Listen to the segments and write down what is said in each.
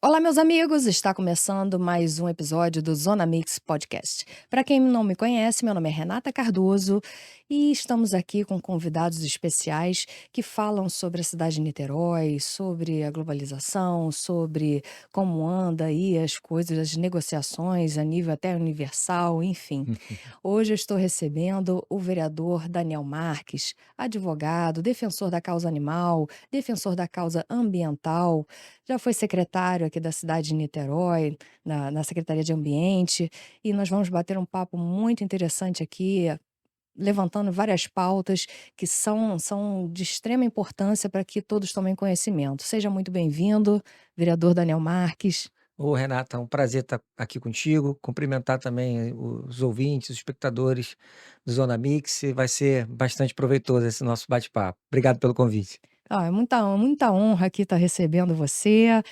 Olá, meus amigos! Está começando mais um episódio do Zona Mix Podcast. Para quem não me conhece, meu nome é Renata Cardoso e estamos aqui com convidados especiais que falam sobre a cidade de Niterói, sobre a globalização, sobre como anda aí as coisas, as negociações a nível até universal, enfim. Hoje eu estou recebendo o vereador Daniel Marques, advogado, defensor da causa animal, defensor da causa ambiental, já foi secretário aqui da cidade de Niterói, na Secretaria de Ambiente, e nós vamos bater um papo muito interessante aqui, levantando várias pautas que são de extrema importância para que todos tomem conhecimento. Seja muito bem-vindo, vereador Daniel Marques. Ô Renata, é um prazer estar aqui contigo, cumprimentar também os ouvintes, os espectadores do Zona Mix, vai ser bastante proveitoso esse nosso bate-papo. Obrigado pelo convite. Ah, é muita honra aqui estar recebendo você.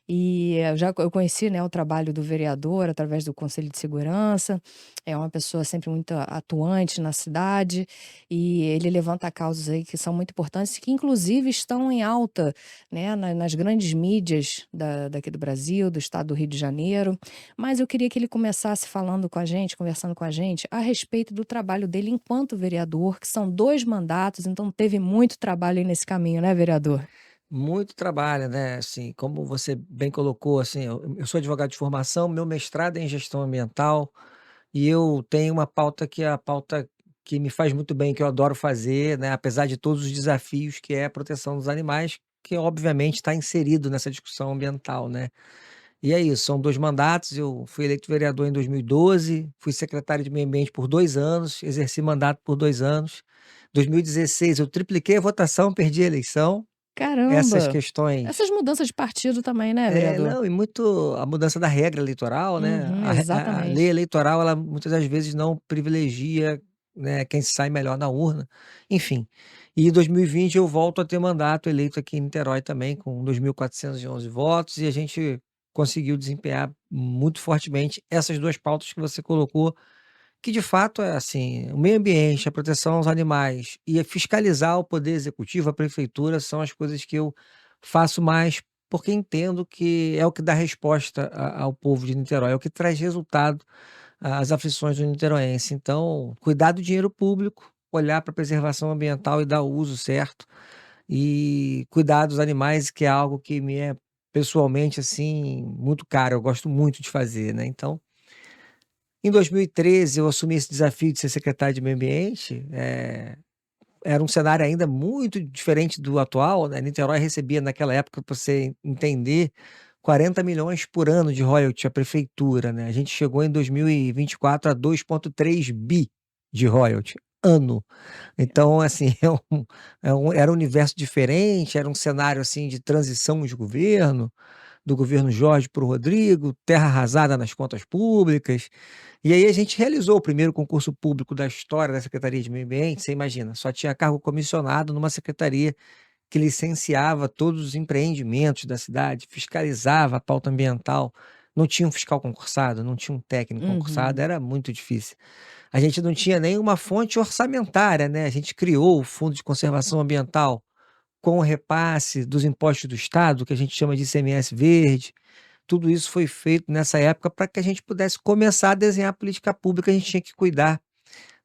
E eu conheci, né, o trabalho do vereador através do Conselho de Segurança. É uma pessoa sempre muito atuante na cidade e ele levanta causas aí que são muito importantes, que inclusive estão em alta, né, nas grandes mídias daqui do Brasil, do estado do Rio de Janeiro. Mas eu queria que ele começasse falando com a gente, conversando com a gente, a respeito do trabalho dele enquanto vereador, que são 2 mandatos, então teve muito trabalho aí nesse caminho, né, vereador? Muito trabalho, né? Assim, como você bem colocou, assim, eu sou advogado de formação, meu mestrado é em gestão ambiental e eu tenho uma pauta que é a pauta que me faz muito bem, que eu adoro fazer, né? Apesar de todos os desafios, que é a proteção dos animais, que obviamente está inserido nessa discussão ambiental, né? E é isso, são 2 mandatos, eu fui eleito vereador em 2012, fui secretário de meio ambiente por 2 anos, exerci mandato por 2 anos. 2016 eu tripliquei a votação, perdi a eleição. Essas Caramba! questões Essas mudanças de partido também, né, vereador? não, e muito a mudança da regra eleitoral, né, Uhum, a lei exatamente. eleitoral ela muitas das vezes não privilegia, né, quem sai melhor na urna, enfim. E em 2020 eu volto a ter mandato eleito aqui em Niterói também com 2.411 votos e a gente conseguiu desempenhar muito fortemente essas 2 pautas que você colocou, que de fato é assim, o meio ambiente, a proteção aos animais e fiscalizar o poder executivo, a prefeitura, são as coisas que eu faço mais, porque entendo que é o que dá resposta ao povo de Niterói, é o que traz resultado às aflições do niteroense. Então, cuidar do dinheiro público, olhar para a preservação ambiental e dar o uso certo, e cuidar dos animais, que é algo que me é pessoalmente, assim, muito caro, eu gosto muito de fazer, né, então em 2013 eu assumi esse desafio de ser secretário de meio ambiente, era um cenário ainda muito diferente do atual, né, Niterói recebia naquela época, para você entender, 40 milhões por ano de royalty à prefeitura, né, a gente chegou em 2024 a 2,3 bi de royalty, ano. Então assim, era um universo diferente, era um cenário, assim, de transição de governo, do governo Jorge para o Rodrigo, terra arrasada nas contas públicas, e aí a gente realizou o primeiro concurso público da história da Secretaria de Meio Ambiente, você imagina, só tinha cargo comissionado numa secretaria que licenciava todos os empreendimentos da cidade, fiscalizava a pauta ambiental, não tinha um fiscal concursado, não tinha um técnico concursado, Uhum. era muito difícil. A gente não tinha nenhuma fonte orçamentária, né, a gente criou o Fundo de Conservação Ambiental com o repasse dos impostos do estado, que a gente chama de ICMS verde, tudo isso foi feito nessa época para que a gente pudesse começar a desenhar a política pública, a gente tinha que cuidar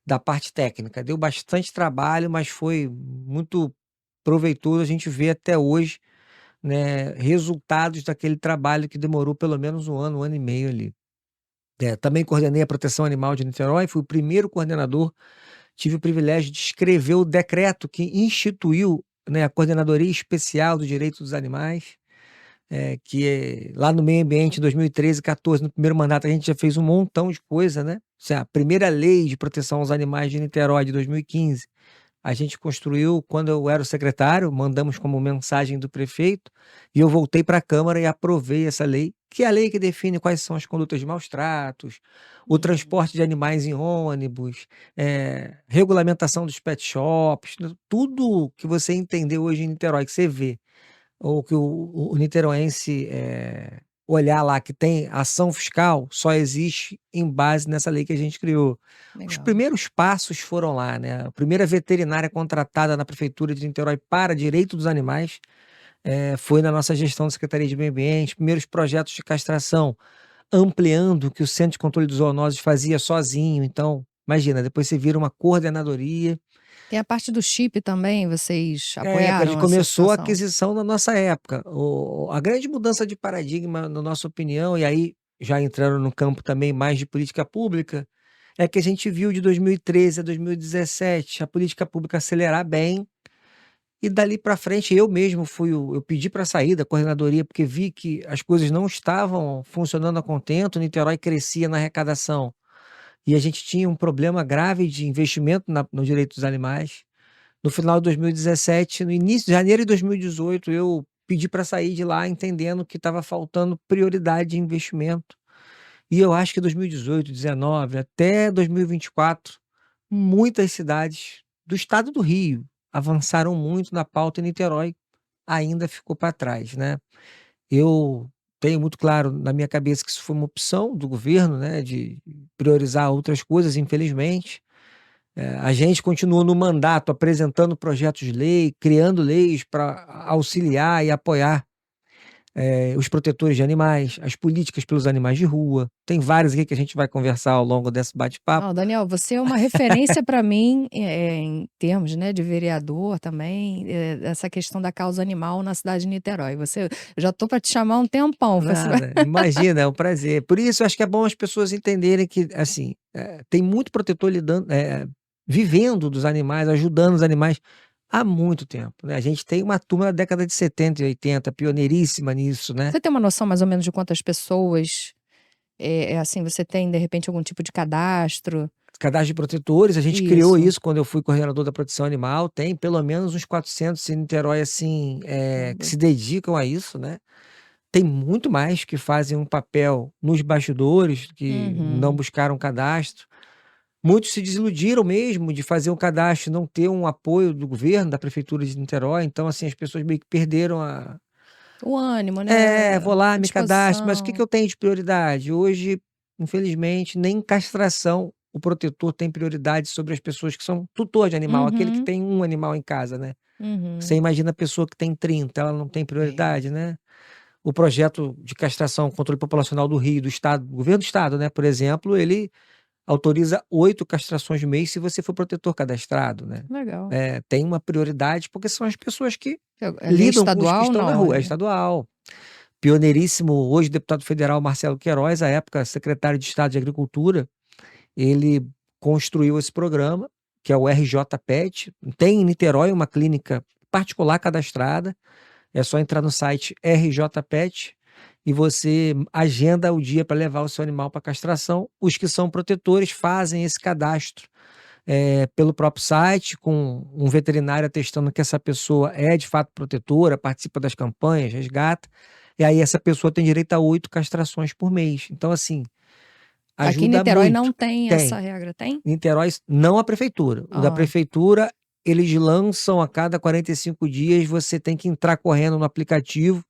da parte técnica. Deu bastante trabalho, mas foi muito proveitoso a gente ver até hoje, né, resultados daquele trabalho que demorou pelo menos um ano e meio ali. Também coordenei a proteção animal de Niterói, fui o primeiro coordenador, tive o privilégio de escrever o decreto que instituiu, né, a Coordenadoria Especial do Direito dos Animais. Lá no meio ambiente em 2013, 14, no primeiro mandato a gente já fez um montão de coisa, né. Assim, a primeira lei de proteção aos animais de Niterói de 2015, a gente construiu quando eu era o secretário, mandamos como mensagem do prefeito, e eu voltei para a Câmara e aprovei essa lei, que é a lei que define quais são as condutas de maus tratos, o Uhum. transporte de animais em ônibus, regulamentação dos pet shops, tudo que você entender hoje em Niterói, que você vê ou que o niteroense, olhar lá que tem ação fiscal, só existe em base nessa lei que a gente criou. Os Legal. primeiros passos foram lá, né, a primeira veterinária contratada na prefeitura de Niterói para direito dos animais, foi na nossa gestão da Secretaria de Meio Ambiente, primeiros projetos de castração, ampliando o que o Centro de Controle de Zoonoses fazia sozinho. Então, imagina, depois você vira uma coordenadoria. Tem a parte do chip também, vocês A gente apoiaram essa começou a situação? aquisição na nossa época. A grande mudança de paradigma, na nossa opinião, e aí já entrando no campo também mais de política pública, é que a gente viu de 2013 a 2017 a política pública acelerar bem, e dali para frente eu pedi para sair da coordenadoria, porque vi que as coisas não estavam funcionando a contento, Niterói crescia na arrecadação, e a gente tinha um problema grave de investimento no direito dos animais. No final de 2017, no início de janeiro de 2018, eu pedi para sair de lá entendendo que estava faltando prioridade de investimento. E eu acho que 2018, 19 até 2024, muitas cidades do estado do Rio avançaram muito na pauta, e Niterói ainda ficou para trás, né. Eu tenho muito claro na minha cabeça que isso foi uma opção do governo, né, de priorizar outras coisas, infelizmente. A gente continua no mandato apresentando projetos de lei, criando leis para auxiliar e apoiar, os protetores de animais, as políticas pelos animais de rua. Tem várias aqui que a gente vai conversar ao longo desse bate-papo. Não, Daniel, você é uma referência para mim, em termos, né, de vereador também, essa questão da causa animal na cidade de Niterói. Eu já estou para te chamar há um tempão, você vai Nada, imagina, é um prazer. Por isso acho que é bom as pessoas entenderem que, assim, tem muito protetor vivendo dos animais, ajudando os animais há muito tempo, né. A gente tem uma turma da década de 70 e 80 pioneiríssima nisso, né. você tem uma noção mais ou menos de quantas pessoas, assim, você tem de repente algum tipo de cadastro? Cadastro de protetores, a gente criou Isso. isso quando eu fui coordenador da proteção animal, tem pelo menos uns 400 em Niterói, assim, que Caramba. se dedicam a isso, né. Tem muito mais que fazem um papel nos bastidores, que não Uhum. buscaram cadastro. Muitos se desiludiram mesmo de fazer um cadastro e não ter um apoio do governo, da prefeitura de Niterói, então, assim, as pessoas meio que perderam a O ânimo, né, vou lá, a me cadastro, mas o que que disposição. eu tenho de prioridade? Hoje, infelizmente, nem castração o protetor tem prioridade sobre as pessoas que são tutor de animal, aquele que Uhum, tem um animal em casa, né. Você uhum. imagina a pessoa que tem 30, ela não tem É. prioridade, né. O projeto de castração, controle populacional do Rio, do estado, do governo do estado, né, por exemplo, ele autoriza 8 castrações mês se você for protetor cadastrado, né. Legal. Tem uma prioridade, porque são as pessoas que É lei lidam com os que estadual? estão na Não, rua, é estadual. Pioneiríssimo, hoje deputado federal Marcelo Queiroz, à época secretário de Estado de Agricultura, ele construiu esse programa, que é o RJ-PET. Tem em Niterói uma clínica particular cadastrada, é só entrar no site RJ-PET e você agenda o dia para levar o seu animal para castração. Os que são protetores fazem esse cadastro, pelo próprio site, com um veterinário atestando que essa pessoa é de fato protetora, participa das campanhas, resgata, e aí essa pessoa tem direito a 8 castrações por mês. Então, assim, aqui em ajuda Niterói não muito. tem essa Tem. regra, tem? Niterói, não a prefeitura. O da Hã. prefeitura, eles lançam a cada 45 dias, você tem que entrar correndo no aplicativo.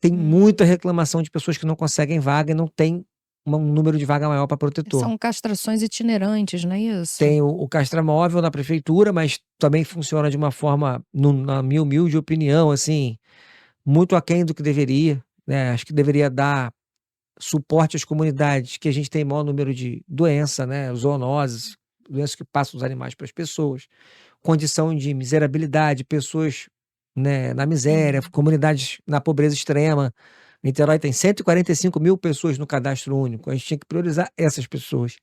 Tem muita Hum. reclamação de pessoas que não conseguem vaga e não tem um número de vaga maior para protetor. São castrações itinerantes, não é isso? Tem o castramóvel na prefeitura, mas também funciona de uma forma, na minha humilde opinião, assim, muito aquém do que deveria, né. Acho que deveria dar suporte às comunidades que a gente tem maior número de doença, né, zoonoses, doenças que passam dos animais para as pessoas, condição de miserabilidade, pessoas, né, na miséria, Uhum. comunidades na pobreza extrema. Niterói tem 145.000 pessoas no cadastro único, a gente tinha que priorizar essas pessoas.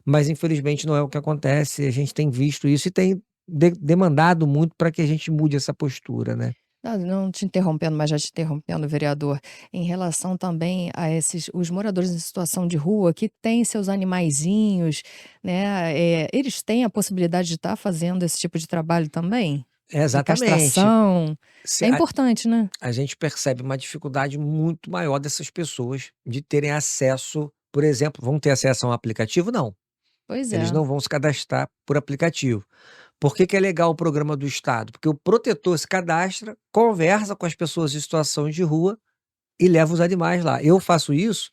Mas infelizmente não é o que acontece, a gente tem visto isso e tem demandado muito para que a gente mude essa postura, né. Não te interrompendo, mas já te interrompendo, vereador, em relação também a esses os moradores em situação de rua que têm seus animaizinhos, né, eles têm a possibilidade de estar fazendo esse tipo de trabalho também? De Exatamente. castração? Se É importante, né? a gente percebe uma dificuldade muito maior dessas pessoas de terem acesso, por exemplo, vão ter acesso a um aplicativo? Não, Pois eles é. não vão se cadastrar por aplicativo. Por que que é legal o programa do estado? Porque o protetor se cadastra, conversa com as pessoas em situação de rua e leva os animais lá. Eu faço isso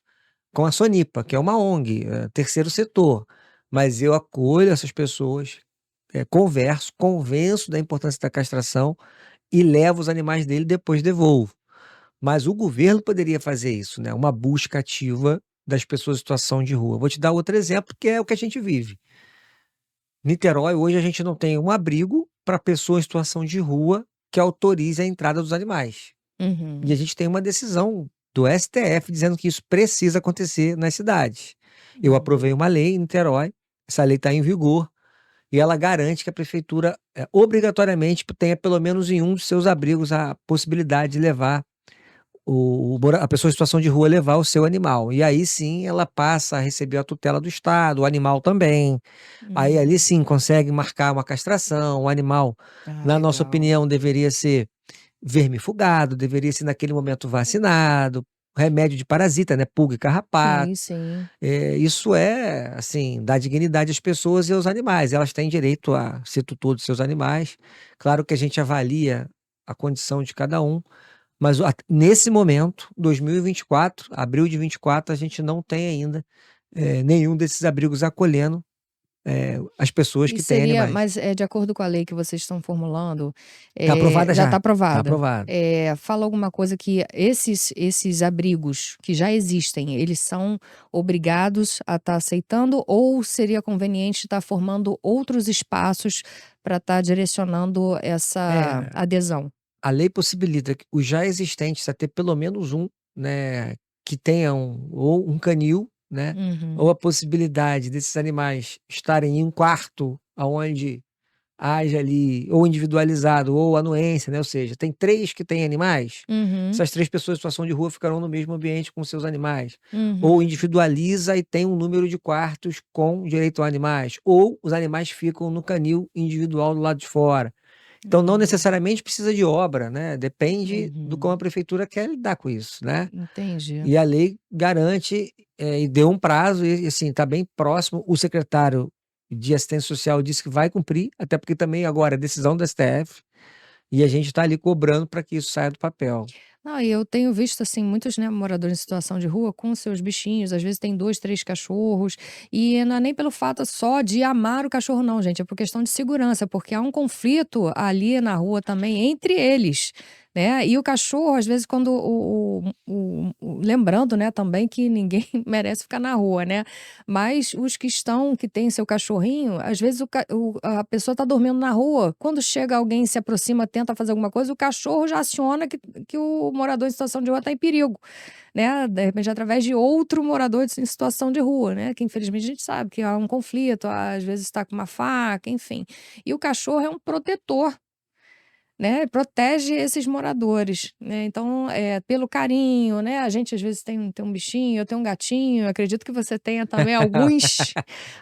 com a Sonipa, que é uma ONG, terceiro setor, mas eu acolho essas pessoas, converso, convenço da importância da castração e levo os animais dele, depois devolvo. Mas o governo poderia fazer isso, né? Uma busca ativa das pessoas em situação de rua. Vou te dar outro exemplo, que é o que a gente vive. Niterói, hoje a gente não tem um abrigo para pessoa em situação de rua que autorize a entrada dos animais. E a Uhum. gente tem uma decisão do STF dizendo que isso precisa acontecer nas cidades. Eu Uhum. aprovei uma lei em Niterói, essa lei está em vigor, e ela garante que a prefeitura obrigatoriamente tenha pelo menos em um dos seus abrigos a possibilidade de levar a pessoa em situação de rua levar o seu animal. E aí sim ela passa a receber a tutela do Estado, o animal também. Aí ali Uhum. sim consegue marcar uma castração. O animal, Ah, na nossa legal. opinião, deveria ser vermifugado, deveria ser naquele momento vacinado, remédio de parasita, né? Pulga e carrapato. Sim, sim. Isso é, assim, dar dignidade às pessoas e aos animais. Elas têm direito a ser tutor dos seus animais. Claro que a gente avalia a condição de cada um, mas nesse momento, 2024, abril de 24, a gente não tem ainda nenhum desses abrigos acolhendo as pessoas E que têm seria, animais. mas de acordo com a lei que vocês estão formulando, Está aprovada já já, está está aprovada. aprovado. Fala alguma coisa que esses abrigos que já existem, eles são obrigados a estar aceitando ou seria conveniente estar formando outros espaços para estar direcionando essa É, adesão? a lei possibilita que os já existentes a ter pelo menos um, né, que tenha ou um canil, né, ou Uhum, a possibilidade desses animais estarem em um quarto aonde haja ali ou individualizado ou anuência, né, ou seja, tem 3 que têm animais, uhum, essas 3 pessoas em situação de rua ficarão no mesmo ambiente com seus animais. Ou uhum, individualiza e tem um número de quartos com direito a animais, ou os animais ficam no canil individual do lado de fora. Então não uhum, necessariamente precisa de obra, né, depende do como a uhum. prefeitura quer lidar com isso, né. Entendi. E a lei garante, e deu um prazo e assim, está bem próximo, o secretário de assistência social disse que vai cumprir, até porque também agora é decisão do STF, e a gente está ali cobrando para que isso saia do papel. Não, e eu tenho visto, assim, muitos, né, moradores em situação de rua com seus bichinhos, às vezes tem 2, 3 cachorros, e não é nem pelo fato só de amar o cachorro não, gente, é por questão de segurança, porque há um conflito ali na rua também entre eles, né, e o cachorro às vezes quando lembrando, né, também que ninguém merece ficar na rua, né, mas os que têm seu cachorrinho, às vezes a pessoa está dormindo na rua, quando chega alguém, se aproxima, tenta fazer alguma coisa, o cachorro já aciona que o morador em situação de rua está em perigo, né, de repente através de outro morador em situação de rua, né, que infelizmente a gente sabe que há um conflito, às vezes está com uma faca, enfim. E o cachorro é um protetor, né, protege esses moradores, né, então, pelo carinho, né, a gente às vezes tem um bichinho, eu tenho um gatinho, eu acredito que você tenha também alguns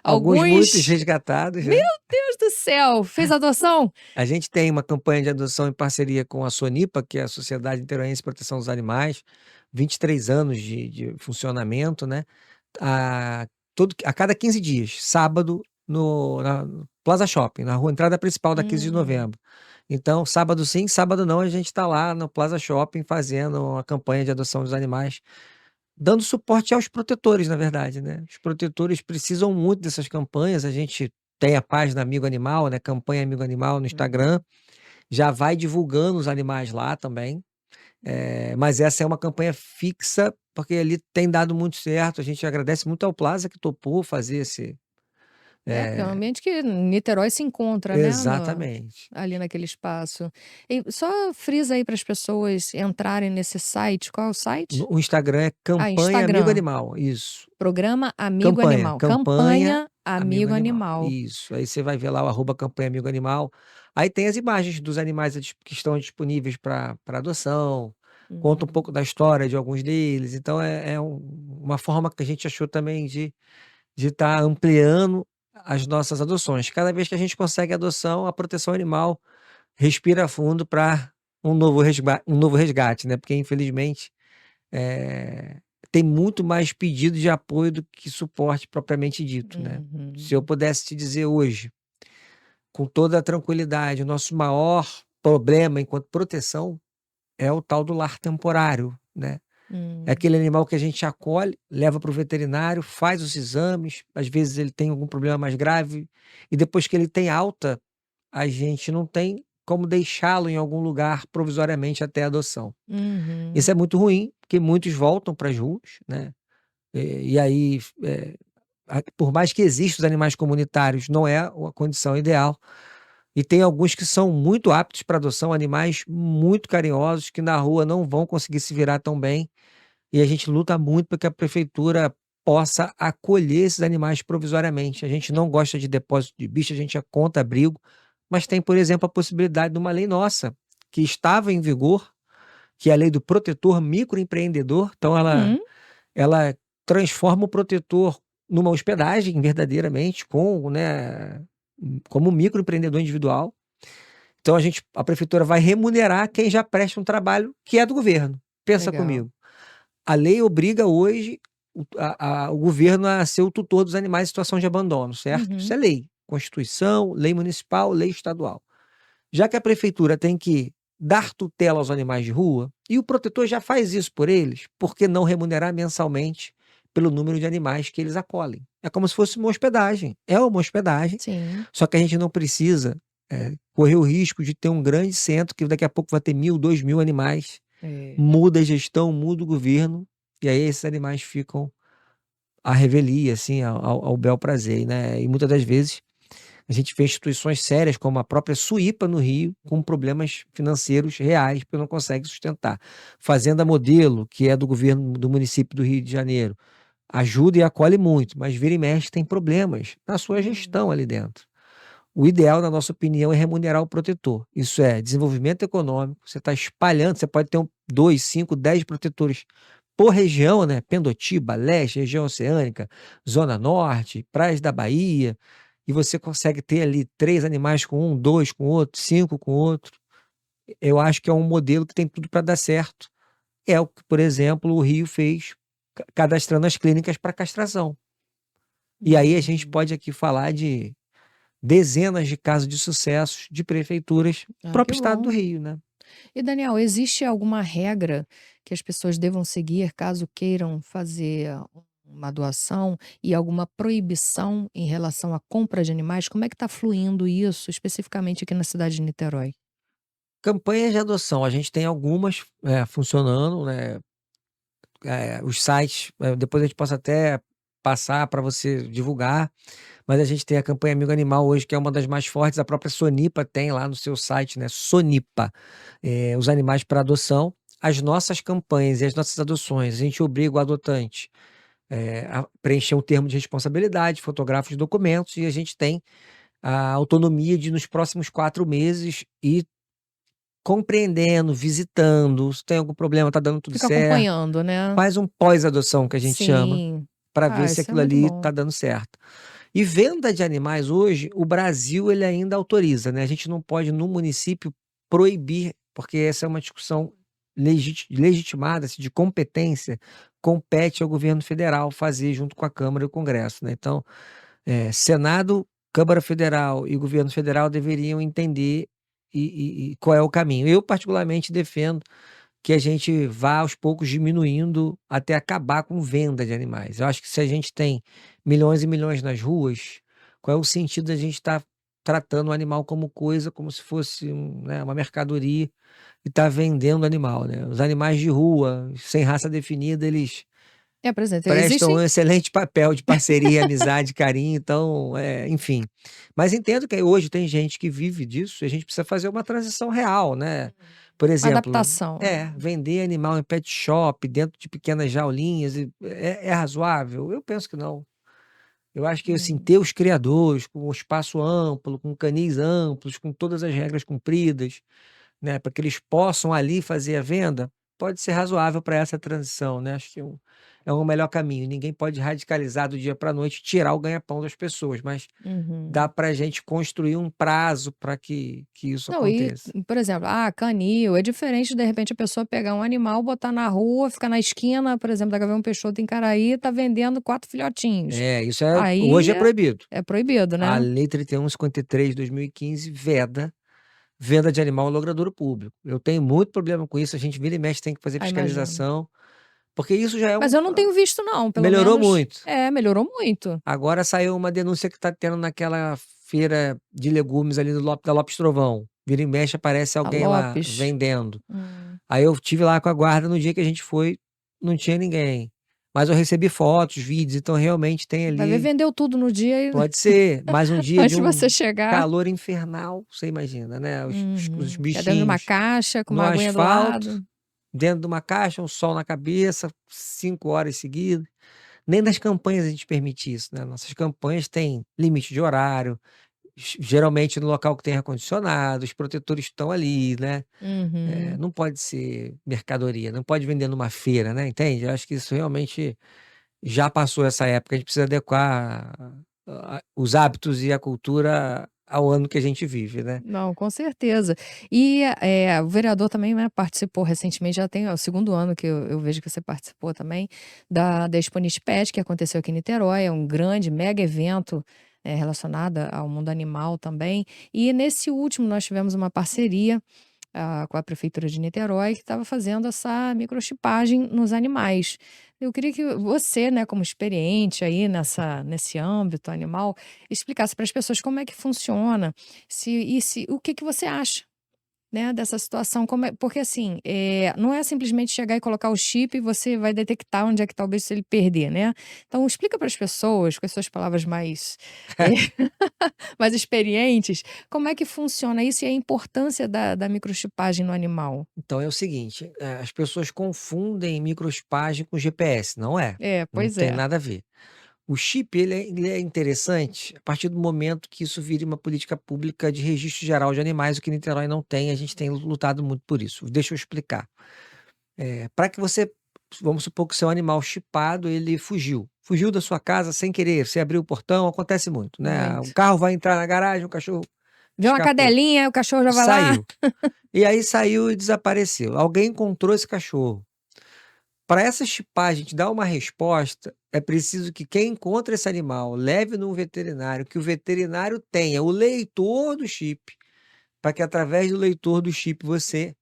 Alguns muitos alguns resgatados, meu né. Deus do céu, fez adoção? A gente tem uma campanha de adoção em parceria com a Sonipa, que é a Sociedade Niteroense de Proteção dos Animais, 23 anos de funcionamento, né. A a cada 15 dias, sábado no Plaza Shopping, na rua entrada principal da 15 de Hum. novembro. Então, sábado sim, sábado não, a gente está lá no Plaza Shopping fazendo uma campanha de adoção dos animais, dando suporte aos protetores, na verdade, né. Os protetores precisam muito dessas campanhas, a gente tem a página Amigo Animal, né, campanha Amigo Animal no Instagram, Uhum. já vai divulgando os animais lá também. Mas essa é uma campanha fixa, porque ali tem dado muito certo, a gente agradece muito ao Plaza que topou fazer esse Porque é um eh ambiente que Niterói se encontra, né, exatamente. ali naquele espaço. E só frisa aí para as pessoas entrarem nesse site, qual é o site? O Instagram é Ah, Campanha Amigo Instagram, Animal, isso. programa Amigo Campanha, Animal, campanha campanha Amigo Amigo Animal, Animal. isso. Aí você vai ver lá o arroba campanha Amigo Animal, aí tem as imagens dos animais que estão disponíveis para adoção, conta um Uhum, pouco da história de alguns deles, então uma forma que a gente achou também de estar ampliando as nossas adoções. Cada vez que a gente consegue adoção, a proteção animal respira fundo para um novo resgate, né, porque infelizmente, eh, tem muito mais pedido de apoio do que suporte propriamente dito, né. Se eu uhum, pudesse te dizer hoje, com toda a tranquilidade, o nosso maior problema enquanto proteção é o tal do lar temporário, né. É hum. aquele animal que a gente acolhe, leva para o veterinário, faz os exames, às vezes ele tem algum problema mais grave, e depois que ele tem alta, a gente não tem como deixá-lo em algum lugar provisoriamente até a adoção. Uhum. Isso é muito ruim, porque muitos voltam para as ruas, né, e aí, por mais que existam os animais comunitários, não é a condição ideal. E tem alguns que são muito aptos para adoção, animais muito carinhosos, que na rua não vão conseguir se virar tão bem, e a gente luta muito para que a prefeitura possa acolher esses animais provisoriamente. A gente não gosta de depósito de bicho, a gente é contra abrigo, mas tem, por exemplo, a possibilidade de uma lei nossa, que estava em vigor, que é a lei do protetor microempreendedor. Então Hum, ela transforma o protetor numa hospedagem verdadeiramente com, né, como um microempreendedor individual. Então a prefeitura vai remunerar quem já presta um trabalho que é do governo. Pensa legal. comigo. A lei obriga hoje o governo a ser o tutor dos animais em situação de abandono, certo? Isso Uhum. é lei. Constituição, lei municipal, lei estadual. Já que a prefeitura tem que dar tutela aos animais de rua, e o protetor já faz isso por eles, por que não remunerar mensalmente pelo número de animais que eles acolhem? É como se fosse uma hospedagem. É uma hospedagem, Sim. só que a gente não precisa correr o risco de ter um grande centro que daqui a pouco vai ter 1.000, 2.000 animais. É. Muda a gestão, muda o governo, e aí esses animais ficam à revelia, assim, ao bel prazer, né? E muitas das vezes a gente vê instituições sérias, como a própria Suípa no Rio, com problemas financeiros reais, porque não consegue sustentar. Fazenda Modelo, que é do governo do município do Rio de Janeiro, ajuda e acolhe muito, mas vira e mexe tem problemas na sua Hum. gestão ali dentro. O ideal, na nossa opinião, é remunerar o protetor. Isso é desenvolvimento econômico. Você está espalhando, você pode ter 2, 5, 10 protetores por região, né? Pendotiba, Leste, região oceânica, Zona Norte, praias da Bahia, e você consegue ter ali 3 animais com um, 2 com outro, 5 com outro. Eu acho que é um modelo que tem tudo para dar certo. É o que, por exemplo, o Rio fez cadastrando as clínicas para castração. E aí a gente Uhum. pode aqui falar de dezenas de casos de sucessos de prefeituras, Ah, que próprio estado do bom. Rio, né. E Daniel, existe alguma regra que as pessoas devam seguir caso queiram fazer uma doação e alguma proibição em relação à compra de animais? Como é que está fluindo isso, especificamente aqui na cidade de Niterói? Campanhas de adoção, a gente tem algumas, funcionando, né, os sites, depois a gente possa até passar para você divulgar, mas a gente tem a campanha Amigo Animal hoje, que é uma das mais fortes, a própria Sonipa tem lá no seu site, né, Sonipa, os animais para adoção. As nossas campanhas e as nossas adoções, a gente obriga o adotante, a preencher um termo de responsabilidade, fotografa os documentos, e a gente tem a autonomia de nos próximos 4 meses ir compreendendo, visitando, se tem algum problema, tá dando tudo Fica certo. acompanhando, né? Faz um pós-adoção que a gente chama, Sim. para ver Ah, se isso é aquilo muito ali bom. tá dando certo. E venda de animais hoje, o Brasil ele ainda autoriza, né, a gente não pode no município proibir, porque essa é uma discussão legitimada, assim, de competência, compete ao governo federal fazer junto com a Câmara e o Congresso, né. Então, Senado, Câmara Federal e governo federal deveriam entender e qual é o caminho. Eu particularmente defendo que a gente vá aos poucos diminuindo até acabar com venda de animais. Eu acho que se a gente tem milhões e milhões nas ruas, qual é o sentido da gente estar tratando o animal como coisa, como se fosse né, uma mercadoria e estar vendendo animal, né? Os animais de rua, sem raça definida, eles É, por exemplo, prestam existem. um excelente papel de parceria, amizade, carinho, então, enfim. Mas entendo que hoje tem gente que vive disso e a gente precisa fazer uma transição real, né. Por Uma exemplo, adaptação, né. vender animal em pet shop, dentro de pequenas jaulinhas é razoável? Eu penso que não. Eu acho que, assim, Hum. ter os criadores com um espaço amplo, com canis amplos, com todas as regras cumpridas, né, para que eles possam ali fazer a venda, pode ser razoável para essa transição, né, acho que é um melhor caminho. Ninguém pode radicalizar do dia para a noite e tirar o ganha-pão das pessoas, mas dá Uhum. para a gente construir um prazo para que isso Não, e, aconteça. por exemplo, canil é diferente de repente a pessoa pegar um animal, botar na rua, ficar na esquina, por exemplo, da Gavião Peixoto em Caraí, tá vendendo 4 filhotinhos. Isso Aí hoje é proibido. é proibido, A né. lei 3153 de 2015 veda venda de animal ao logradouro público. Eu tenho muito problema com isso, a gente vira e mexe tem que fazer Ah, imagino. fiscalização, porque isso já é Mas eu não tenho visto não, pelo melhorou menos muito. melhorou muito. Agora saiu uma denúncia que está tendo naquela feira de legumes ali da Lopes Trovão. Vira e mexe aparece A alguém lá Lopes. vendendo. Hum. Aí eu tive lá com a guarda no dia que a gente foi, não tinha ninguém. Mas eu recebi fotos, vídeos, então realmente tem Vai ver, ali vendeu tudo no dia e pode ser, mais um dia antes de de você um chegar. calor infernal, você imagina, né, os Uhum. Que é dentro de uma bichinhos caixa, com no uma aguinha do asfalto, lado. dentro de uma caixa, um sol na cabeça, 5 horas seguidas. Nem nas campanhas a gente permite isso, né, nossas campanhas têm limite de horário, geralmente no local que tem ar-condicionado, os protetores estão ali, né, Uhum. não pode ser mercadoria, não pode vender numa feira, né, entende? Eu acho que isso realmente já passou essa época, a gente precisa adequar os hábitos e a cultura ao ano que a gente vive, né. Não, com certeza. E, o vereador também, né, participou recentemente, já tem é o segundo ano que eu vejo que você participou também, da Expo Nispet, que aconteceu aqui em Niterói, é um grande, mega evento, relacionado ao mundo animal também. E nesse último nós tivemos uma parceria com a prefeitura de Niterói, que estava fazendo essa microchipagem nos animais. Eu queria que você, né, como experiente aí nesse âmbito animal, explicasse para as pessoas como é que funciona, se o que que você acha, né, dessa situação, como é porque assim, não é simplesmente chegar e colocar o chip e você vai detectar onde é que talvez se ele perder, né. Então explica para as pessoas, com as suas palavras mais, eh, mais experientes, como é que funciona isso e a importância da microchipagem no animal? Então é o seguinte, as pessoas confundem microchipagem com GPS, não é, É, não pois tem é. nada a ver. O chip ele é interessante a partir do momento que isso vire uma política pública de registro geral de animais, o que Niterói não tem, a gente tem lutado muito por isso. Deixa eu explicar. Pra que você vamos supor que o seu animal chipado, ele fugiu da sua casa sem querer, você abriu o portão, acontece muito, né, o Muito. carro vai entrar na garagem, o cachorro Vê uma escapou, cadelinha, o cachorro já vai lá. saiu. E aí saiu e desapareceu. Alguém encontrou esse cachorro. Para essa chipagem te dar uma resposta, é preciso que quem encontra esse animal leve num veterinário, que o veterinário tenha o leitor do chip, para que através do leitor do chip você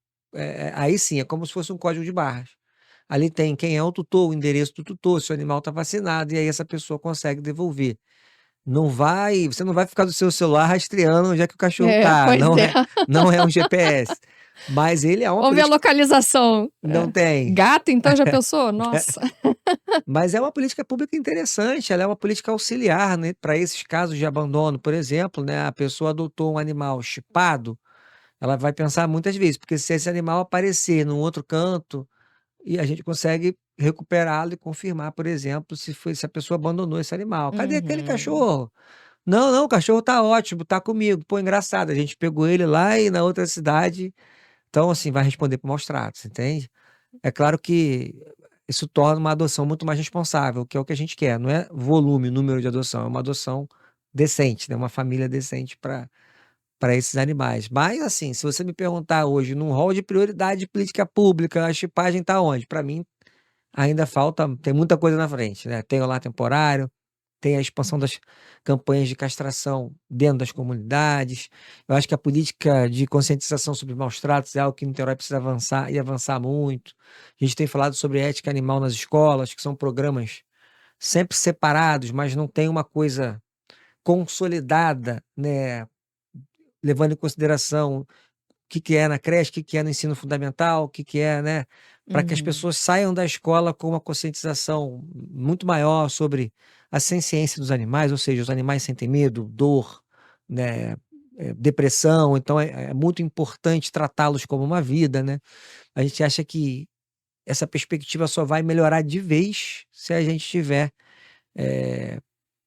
aí sim, é como se fosse um código de barras. Ali tem quem é o tutor, o endereço do tutor, se o animal está vacinado, e aí essa pessoa consegue devolver. Você não vai ficar do seu celular rastreando onde é que o cachorro É, está, pois é. não é um GPS, mas ele é uma Vamos ver a política localização. não tem. Gato então, já pensou? Nossa. Mas é uma política pública interessante, ela é uma política auxiliar, né, para esses casos de abandono, por exemplo, né, a pessoa adotou um animal chipado, ela vai pensar muitas vezes, porque se esse animal aparecer num outro canto, e a gente consegue recuperá-lo e confirmar, por exemplo, se a pessoa abandonou esse animal. "Cadê aquele Uhum. cachorro?". "Não, não, o cachorro tá ótimo, tá comigo". Pô, engraçado, a gente pegou ele lá e na outra cidade, então assim, vai responder por maus tratos, entende? É claro que isso torna uma adoção muito mais responsável, que é o que a gente quer, não é volume, número de adoção, é uma adoção decente, né, uma família decente para esses animais. Mas, assim, se você me perguntar hoje, num rol de prioridade de política pública, a chipagem está onde? Para mim, ainda falta tem muita coisa na frente, né, tem o lar temporário, tem a expansão das campanhas de castração dentro das comunidades. Eu acho que a política de conscientização sobre maus tratos é algo que Niterói precisa avançar e avançar muito. A gente tem falado sobre ética animal nas escolas, que são programas sempre separados, mas não tem uma coisa consolidada, né, levando em consideração o que é na creche, o que é no ensino fundamental, o que é, né, para que as Uhum. pessoas saiam da escola com uma conscientização muito maior sobre a senciência dos animais, ou seja, os animais sentem medo, dor, né, depressão, então é muito importante tratá-los como uma vida, né. A gente acha que essa perspectiva só vai melhorar de vez se a gente tiver, eh,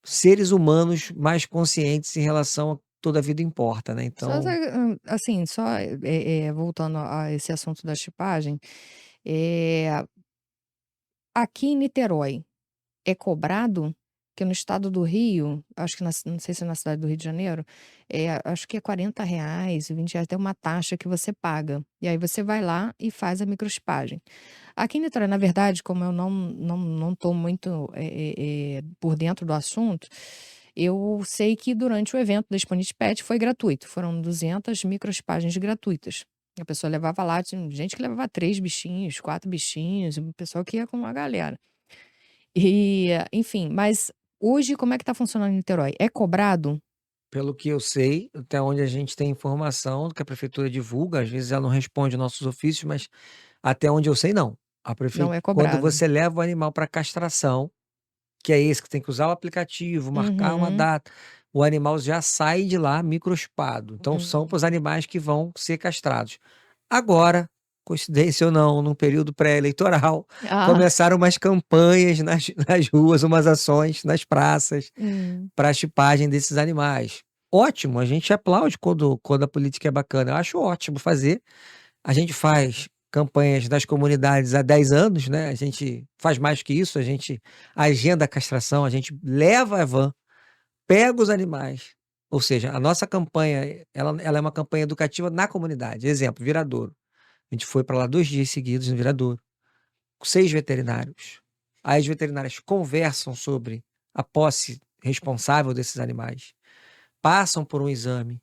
seres humanos mais conscientes em relação a toda a vida importa, né, Só então assim, só, voltando a esse assunto da chipagem, eh, aqui em Niterói, é cobrado? Que no estado do Rio, acho que não sei se é na cidade do Rio de Janeiro, acho que é R$ 40, R$ 20, tem uma taxa que você paga. E aí você vai lá e faz a microchipagem. Aqui em Niterói, na verdade, como eu não estou muito, por dentro do assunto, eu sei que durante o evento da Expo Pet foi gratuito, foram 200 microchipagens gratuitas. A pessoa levava lá, tinha gente que levava 3 bichinhos, 4 bichinhos, e o pessoal que ia com uma galera. E, enfim, mas hoje como é que tá funcionando em Niterói? É cobrado? Pelo que eu sei, até onde a gente tem informação que a prefeitura divulga, às vezes ela não responde nossos ofícios, mas até onde eu sei, não. Não é Quando cobrado. você leva o animal para castração, que é esse que tem que usar o aplicativo, marcar uma Uhum, data, o animal já sai de lá microchipado. Então são para os uhum. animais que vão ser castrados. Agora, coincidência ou não, num período pré-eleitoral, Ah, começaram umas campanhas nas ruas, umas ações nas praças hum. para a chipagem desses animais. Ótimo, a gente aplaude quando a política é bacana. Eu acho ótimo fazer. A gente faz campanhas das comunidades há 10 anos, né? A gente faz mais que isso, a gente agenda a castração, a gente leva a van, pega os animais. Ou seja, a nossa campanha, ela é uma campanha educativa na comunidade. Exemplo, Viradouro. A gente foi para lá 2 dias seguidos no Viradouro, com 6 veterinários. Aí as veterinárias conversam sobre a posse responsável desses animais, passam por um exame,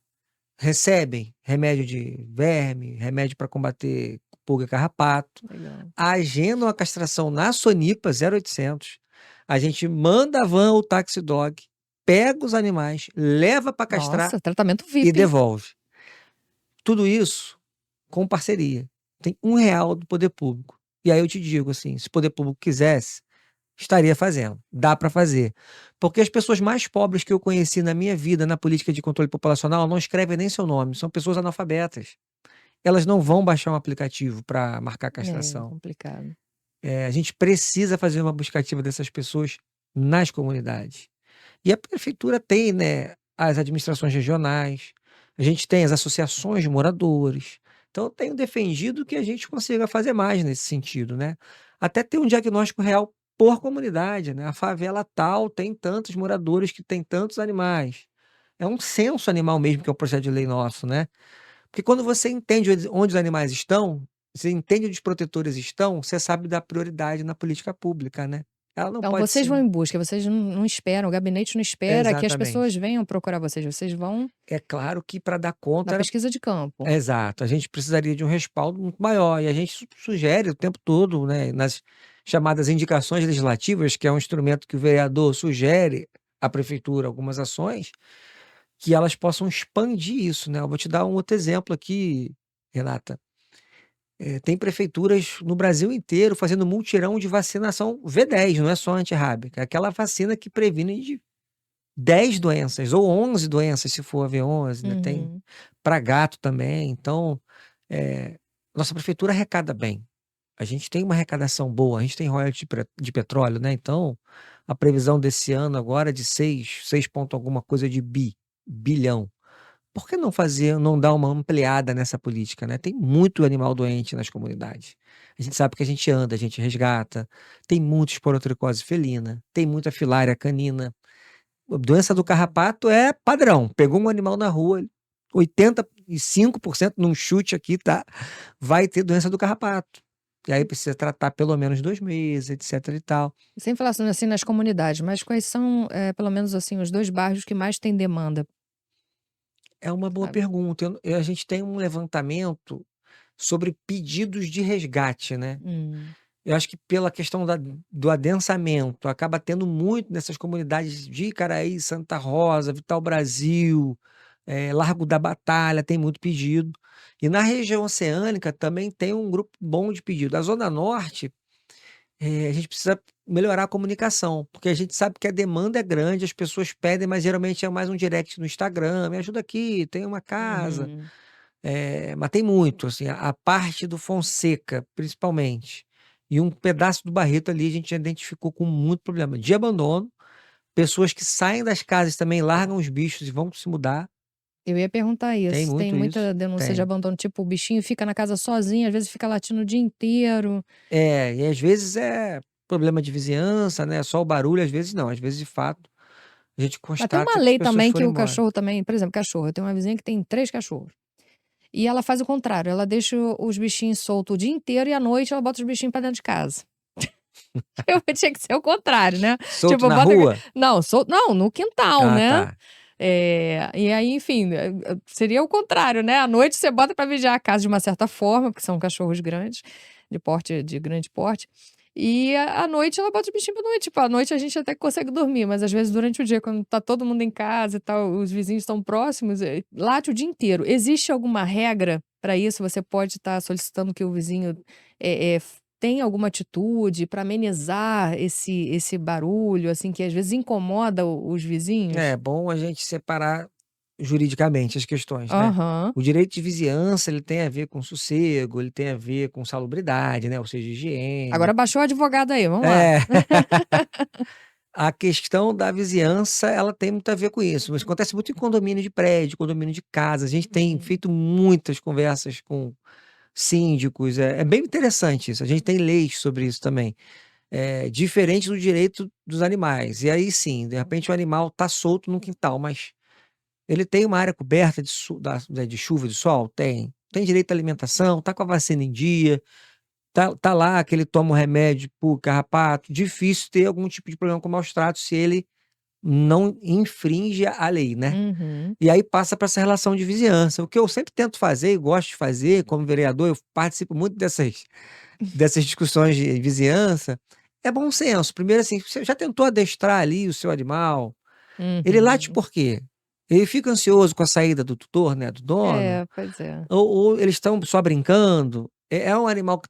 recebem remédio de verme, remédio para combater pulga e carrapato, Legal. agendam a castração na Sonipa 0800. A gente manda a van ou taxi dog, pega os animais, leva para castrar Nossa, tratamento e VIP, hein? devolve. Tudo isso com parceria. Tem R$ 1 do poder público. E aí eu te digo assim, se o poder público quisesse, estaria fazendo. Dá para fazer. Porque as pessoas mais pobres que eu conheci na minha vida na política de controle populacional não escrevem nem seu nome, são pessoas analfabetas. Elas não vão baixar um aplicativo para marcar É castração. complicado. A gente precisa fazer uma busca ativa dessas pessoas nas comunidades. E a prefeitura tem, né, as administrações regionais, a gente tem as associações de moradores. Então, eu tenho defendido que a gente consiga fazer mais nesse sentido, né? Até ter um diagnóstico real por comunidade, né? A favela tal tem tantos moradores que tem tantos animais. É um censo animal mesmo, que é o projeto de lei nosso, né? Porque quando você entende onde os animais estão, você entende onde os protetores estão, você sabe dar prioridade na política pública, né? Ela não Então pode vocês ser. vão em busca, vocês não esperam, o gabinete não espera que as pessoas Exatamente. venham procurar vocês, vocês vão É claro que para dar na conta pesquisa de campo. exato, a gente precisaria de um respaldo muito maior e a gente sugere o tempo todo, né, nas chamadas indicações legislativas, que é um instrumento que o vereador sugere à prefeitura algumas ações, que elas possam expandir isso, né. Eu vou te dar um outro exemplo aqui, Renata. Tem prefeituras no Brasil inteiro fazendo multirão de vacinação V10, não é só antirrábica, é aquela vacina que previne de 10 doenças ou 11 doenças, se for a V11, né, tem Uhum. para gato também. Então, eh, nossa prefeitura arrecada bem. A gente tem uma arrecadação boa, a gente tem royalties de petróleo, né, então a previsão desse ano agora é de 6 ponto alguma coisa de bilhão. Por que não dar uma ampliada nessa política, né? Tem muito animal doente nas comunidades. A gente sabe que a gente anda, a gente resgata, tem muita esporotricose felina, tem muita filária canina. A doença do carrapato é padrão, pegou um animal na rua, 85% num chute aqui, tá, vai ter doença do carrapato. E aí precisa tratar pelo menos 2 meses, etc e tal. Sem falar assim nas comunidades, mas quais são, pelo menos assim, os 2 bairros que mais têm demanda, É uma boa sabe? pergunta, a gente tem um levantamento sobre pedidos de resgate, né. Hum. Eu acho que pela questão do adensamento, acaba tendo muito nessas comunidades de Icaraí, Santa Rosa, Vital Brasil, Largo da Batalha, tem muito pedido. E na região oceânica também tem um grupo bom de pedido. A zona norte, a gente precisa melhorar a comunicação, porque a gente sabe que a demanda é grande, as pessoas pedem, mas geralmente é mais um direct no Instagram: "Me ajuda aqui, tem uma casa". Uhum. Mas tem muito, assim, a parte do Fonseca, principalmente, e um pedaço do Barreto ali a gente já identificou com muito problema de abandono, pessoas que saem das casas também, largam os bichos e vão se mudar, Eu ia perguntar tem isso, tem muito isso, muita denúncia de tem. abandono, tipo, o bichinho fica na casa sozinho, às vezes fica latindo o dia inteiro. E às vezes é problema de vizinhança, né, só o barulho, às vezes não, às vezes de fato, a gente Mas tem uma constata que as lei pessoas também que foram o embora. cachorro também por exemplo, cachorro, eu tenho uma vizinha que tem 3 cachorros. E ela faz o contrário, ela deixa os bichinhos soltos o dia inteiro e à noite ela bota os bichinhos pra dentro de casa. Eu tinha que ser o contrário, né. Solto Tipo, na bota rua? não, não, no quintal, Ah, né. tá. E aí, enfim, seria o contrário, né, à noite você bota pra vigiar a casa de uma certa forma, porque são cachorros grandes, de grande porte, E à noite ela bota os bichinhos pra noite. Tipo, à noite a gente até consegue dormir, mas às vezes durante o dia, quando tá todo mundo em casa e tal, os vizinhos estão próximos, late o dia inteiro. Existe alguma regra para isso? Você pode estar solicitando que o vizinho tenha alguma atitude para amenizar esse barulho, assim, que às vezes incomoda os vizinhos? É bom a gente separar juridicamente as questões, né. Aham. O direito de vizinhança, ele tem a ver com sossego, ele tem a ver com salubridade, né, ou seja, higiene. Agora baixou o advogado aí, vamos lá. É. A questão da vizinhança, ela tem muito a ver com isso, mas acontece muito em condomínio de prédio, condomínio de casa. A gente tem Uhum. feito muitas conversas com síndicos, é bem interessante isso. A gente tem leis sobre isso também, diferente do direito dos animais. E aí sim, de repente o animal está solto no quintal, mas ele tem uma área coberta de chuva, de sol? Tem. Tem direito à alimentação, tá com a vacina em dia, tá lá que ele toma o remédio por carrapato. Difícil ter algum tipo de problema com maus tratos se ele não infringe a lei, né. Uhum. E aí passa para essa relação de vizinhança. O que eu sempre tento fazer e gosto de fazer como vereador, eu participo muito dessas discussões de vizinhança, é bom senso. Primeiro assim, você já tentou adestrar ali o seu animal? Ele late Uhum. por quê? Ele fica ansioso com a saída do tutor, né, do dono? É, pois é. Ou eles estão só brincando? É um animal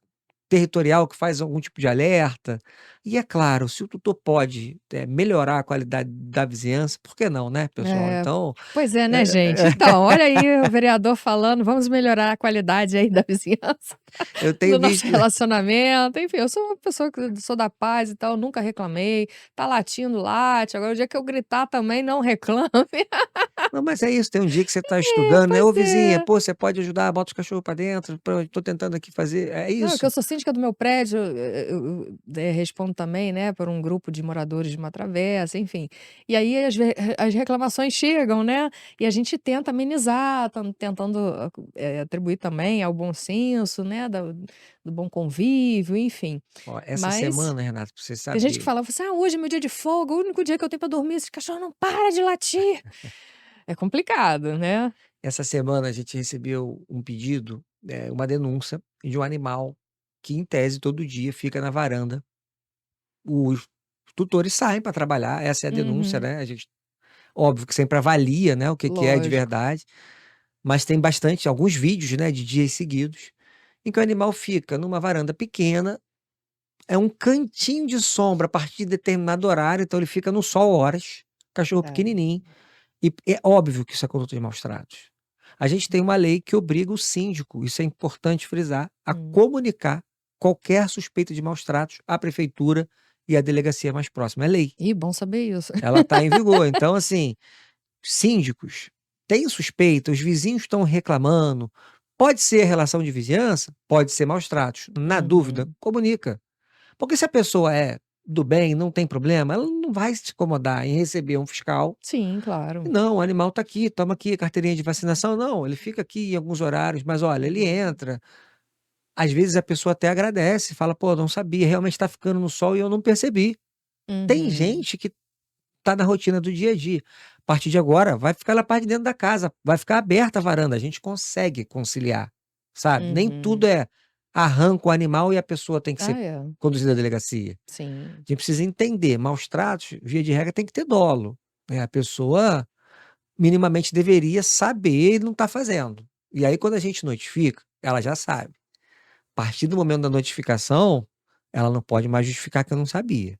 territorial que faz algum tipo de alerta? E é claro, se o tutor pode, melhorar a qualidade da vizinhança, por que não, né, pessoal? É. Então, Pois é, né, gente. eh, Então, olha aí o vereador falando: "Vamos melhorar a qualidade aí da vizinhança, eu tenho do nosso visto relacionamento". Enfim, eu sou uma pessoa que sou da paz e tal, nunca reclamei. Tá latindo, late. Agora o dia que eu gritar também, não reclame. não, mas é isso, tem um dia que você está É, estudando, né: "Ô pois vizinha, é. pô, você pode ajudar? Bota os cachorros para dentro, tô tentando aqui fazer", é Não, é que eu isso. sou síndica do meu prédio, respondo também, né, por um grupo de moradores de uma travessa, enfim. E aí as reclamações chegam, né, e a gente tenta amenizar, tentando, atribuir também ao bom senso, né, do bom convívio, enfim. Ó, essa Mas semana, Renato, pra você tem gente que saber, fala assim: "Ah, hoje é meu dia de folga, o único dia que eu tenho pra dormir, esse cachorro não para de latir". É complicado, né. essa semana a gente recebeu um pedido, uma denúncia de um animal que, em tese, todo dia fica na varanda. Os tutores saem para trabalhar, essa é a denúncia, Uhum. né, a gente óbvio que sempre avalia, né, o que que é de Lógico. verdade, mas tem bastante alguns vídeos, né, de dias seguidos, em que o animal fica numa varanda pequena, é um cantinho de sombra a partir de determinado horário, então ele fica no sol horas, cachorro É. pequenininho, e é óbvio que isso é conduta de maus tratos. A gente tem uma lei que obriga o síndico, isso é importante frisar, a Hum. comunicar qualquer suspeita de maus tratos à prefeitura e à delegacia mais próxima, é lei. Ih, bom saber isso. Ela está em vigor. Então, assim, síndicos têm suspeita, os vizinhos estão reclamando. Pode ser relação de vizinhança, pode ser maus tratos. Na dúvida, Uhum. comunica. Porque se a pessoa é do bem, não tem problema, ela não vai se incomodar em receber um fiscal. Sim, claro. Não, o animal está aqui, toma aqui a carteirinha de vacinação. Não, ele fica aqui em alguns horários, mas olha, ele Uhum. entra. Às vezes a pessoa até agradece, fala, pô, não sabia, realmente está ficando no sol e eu não percebi. Tem Uhum. gente que tá na rotina do dia a dia. A partir de agora, vai ficar na parte de dentro da casa, vai ficar aberta a varanda, a gente consegue conciliar, sabe. Nem tudo Uhum. é arranca o animal e a pessoa tem que Ah, ser é. conduzida à delegacia. Sim. A gente precisa entender, maus tratos, via de regra, tem que ter dolo, né, a pessoa minimamente deveria saber e não tá fazendo. E aí quando a gente notifica, ela já sabe. A partir do momento da notificação, ela não pode mais justificar que eu não sabia.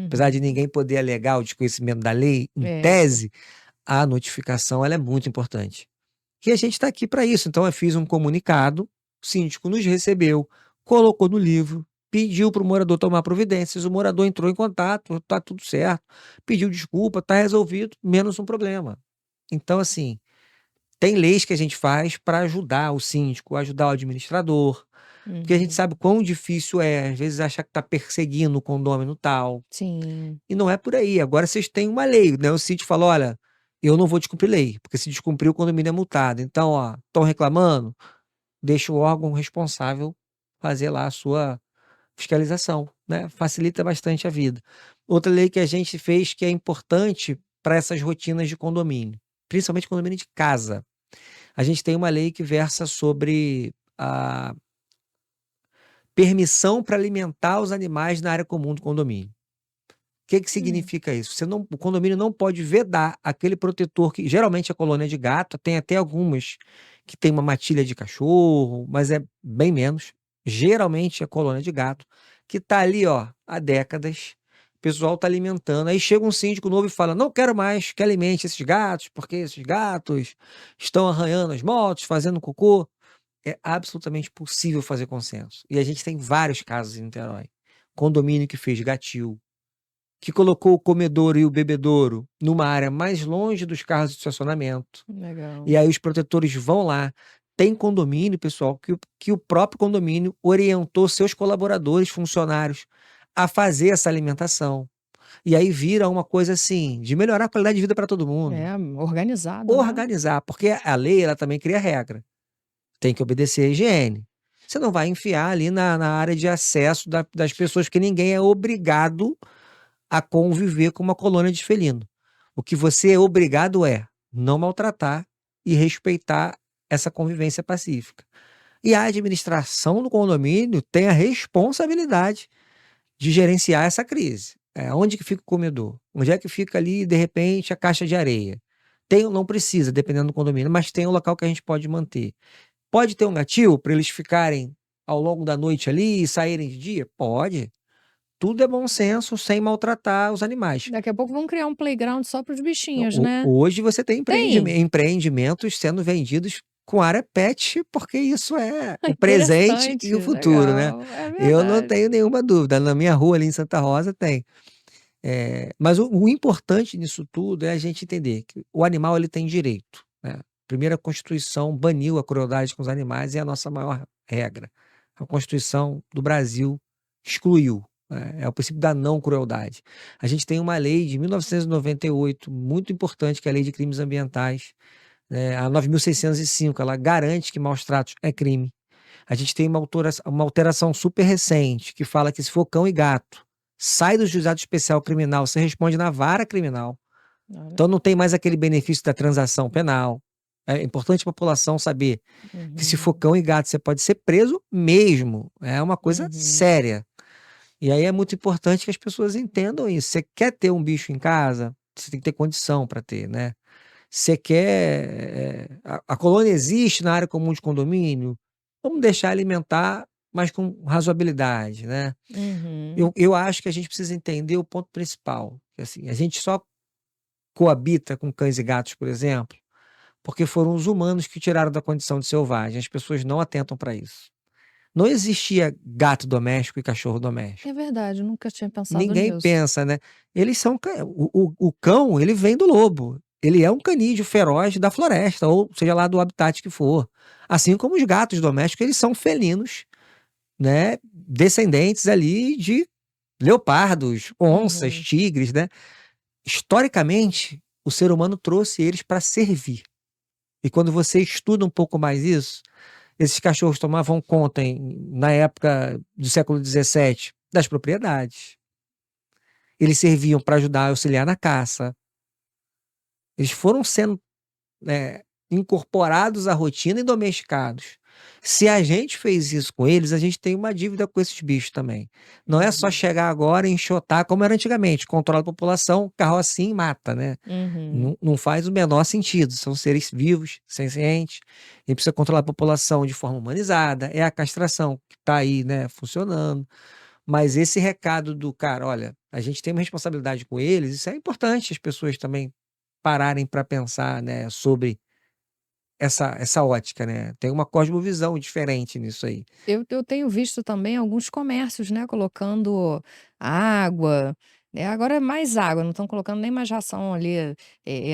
Apesar de Uhum. ninguém poder alegar o desconhecimento da lei, em É. tese, a notificação ela é muito importante. E a gente está aqui para isso, então eu fiz um comunicado, o síndico nos recebeu, colocou no livro, pediu para o morador tomar providências, o morador entrou em contato, está tudo certo, pediu desculpa, está resolvido, menos um problema. Então assim, tem leis que a gente faz para ajudar o síndico, ajudar o administrador, porque a gente Uhum. sabe quão difícil é, às vezes achar que está perseguindo o condômino tal, Sim. e não é por aí. Agora vocês têm uma lei, né, o síndico falou: "Olha, eu não vou descumprir lei, porque se descumprir o condomínio é multado. Então, ó, estão reclamando? Deixa o órgão responsável fazer lá a sua fiscalização", né, facilita bastante a vida. Outra lei que a gente fez que é importante para essas rotinas de condomínio, principalmente condomínio de casa. A gente tem uma lei que versa sobre a permissão para alimentar os animais na área comum do condomínio. O que que Hum. significa isso? O condomínio não pode vedar aquele protetor que geralmente é colônia de gato, tem até algumas que tem uma matilha de cachorro, mas é bem menos. Geralmente é colônia de gato, que está ali, ó, há décadas. O pessoal está alimentando. Aí chega um síndico novo e fala: não quero mais que alimente esses gatos, porque esses gatos estão arranhando as motos, fazendo cocô. É absolutamente possível fazer consenso. E a gente tem vários casos em Niterói. Condomínio que fez gatil, que colocou o comedouro e o bebedouro numa área mais longe dos carros de estacionamento. Legal. E aí os protetores vão lá. Tem condomínio, pessoal, que o próprio condomínio orientou seus colaboradores, funcionários, a fazer essa alimentação. E aí vira uma coisa assim, de melhorar a qualidade de vida para todo mundo. É, organizado, né? Organizar, porque a lei ela também cria regra. Tem que obedecer a higiene. Você não vai enfiar ali na área de acesso das pessoas, porque ninguém é obrigado a conviver com uma colônia de felino. O que você é obrigado é não maltratar e respeitar essa convivência pacífica. E a administração do condomínio tem a responsabilidade de gerenciar essa crise. Onde que fica o comedor? Onde é que fica ali, de repente, a caixa de areia? Não precisa, dependendo do condomínio, mas tem um local que a gente pode manter. Pode ter um gatil para eles ficarem ao longo da noite ali e saírem de dia? Pode. Tudo é bom senso, sem maltratar os animais. Daqui a pouco vão criar um playground só para os bichinhos, Ho né? Hoje você tem Tem. empreendimentos sendo vendidos com área pet, porque isso é o presente e Interessante, o futuro, né. legal. É Eu não verdade. tenho nenhuma dúvida, na minha rua ali em Santa Rosa tem. Mas o importante nisso tudo é a gente entender que o animal ele tem direito, né. Primeiro a Constituição baniu a crueldade com os animais e é a nossa maior regra. A Constituição do Brasil excluiu, é o princípio da não crueldade. A gente tem uma lei de 1998 muito importante, que é a Lei de Crimes Ambientais, a 9.605, ela garante que maus tratos é crime. A gente tem uma alteração super recente, que fala que se for cão e gato, sai do juizado especial criminal, você responde na vara criminal. Olha. Então não tem mais aquele benefício da transação penal. É importante a população saber que se for Uhum, cão e gato, você pode ser preso mesmo, é uma coisa uhum. séria. E aí é muito importante que as pessoas entendam isso. Você quer ter um bicho em casa, você tem que ter condição para ter, né. Você quer, a colônia existe na área comum de condomínio, vamos deixar alimentar, mas com razoabilidade, né. Uhum. Eu acho que a gente precisa entender o ponto principal, que assim, a gente só coabita com cães e gatos, por exemplo, porque foram os humanos que tiraram da condição de selvagem, as pessoas não atentam para isso. Não existia gato doméstico e cachorro É doméstico. verdade, eu nunca tinha pensado Ninguém nisso. pensa, né. Eles são cã o cão, ele vem do lobo, ele é um canídeo feroz da floresta, ou seja lá do habitat que for. Assim como os gatos domésticos, eles são felinos, né, descendentes ali de leopardos, onças, Uhum. tigres, né. Historicamente, o ser humano trouxe eles para servir. E quando você estuda um pouco mais isso, esses cachorros tomavam conta na época do século XVII, das propriedades. Eles serviam para ajudar a auxiliar na caça. Eles foram sendo, incorporados à rotina e domesticados. Se a gente fez isso com eles, a gente tem uma dívida com esses bichos também. Não é só Uhum. chegar agora e enxotar como era antigamente, controla a população, carrocinha e mata, né. Uhum. Não faz o menor sentido, são seres vivos, sencientes, e precisa controlar a população de forma humanizada, é a castração que está aí, né, funcionando. Mas esse recado do cara: "Olha, a gente tem uma responsabilidade com eles", isso é importante as pessoas também pararem para pensar, né, sobre essa ótica, né. Tem uma cosmovisão diferente nisso aí. Eu tenho visto também alguns comércios, né, colocando água, né, agora é mais água, não estão colocando nem mais ração ali,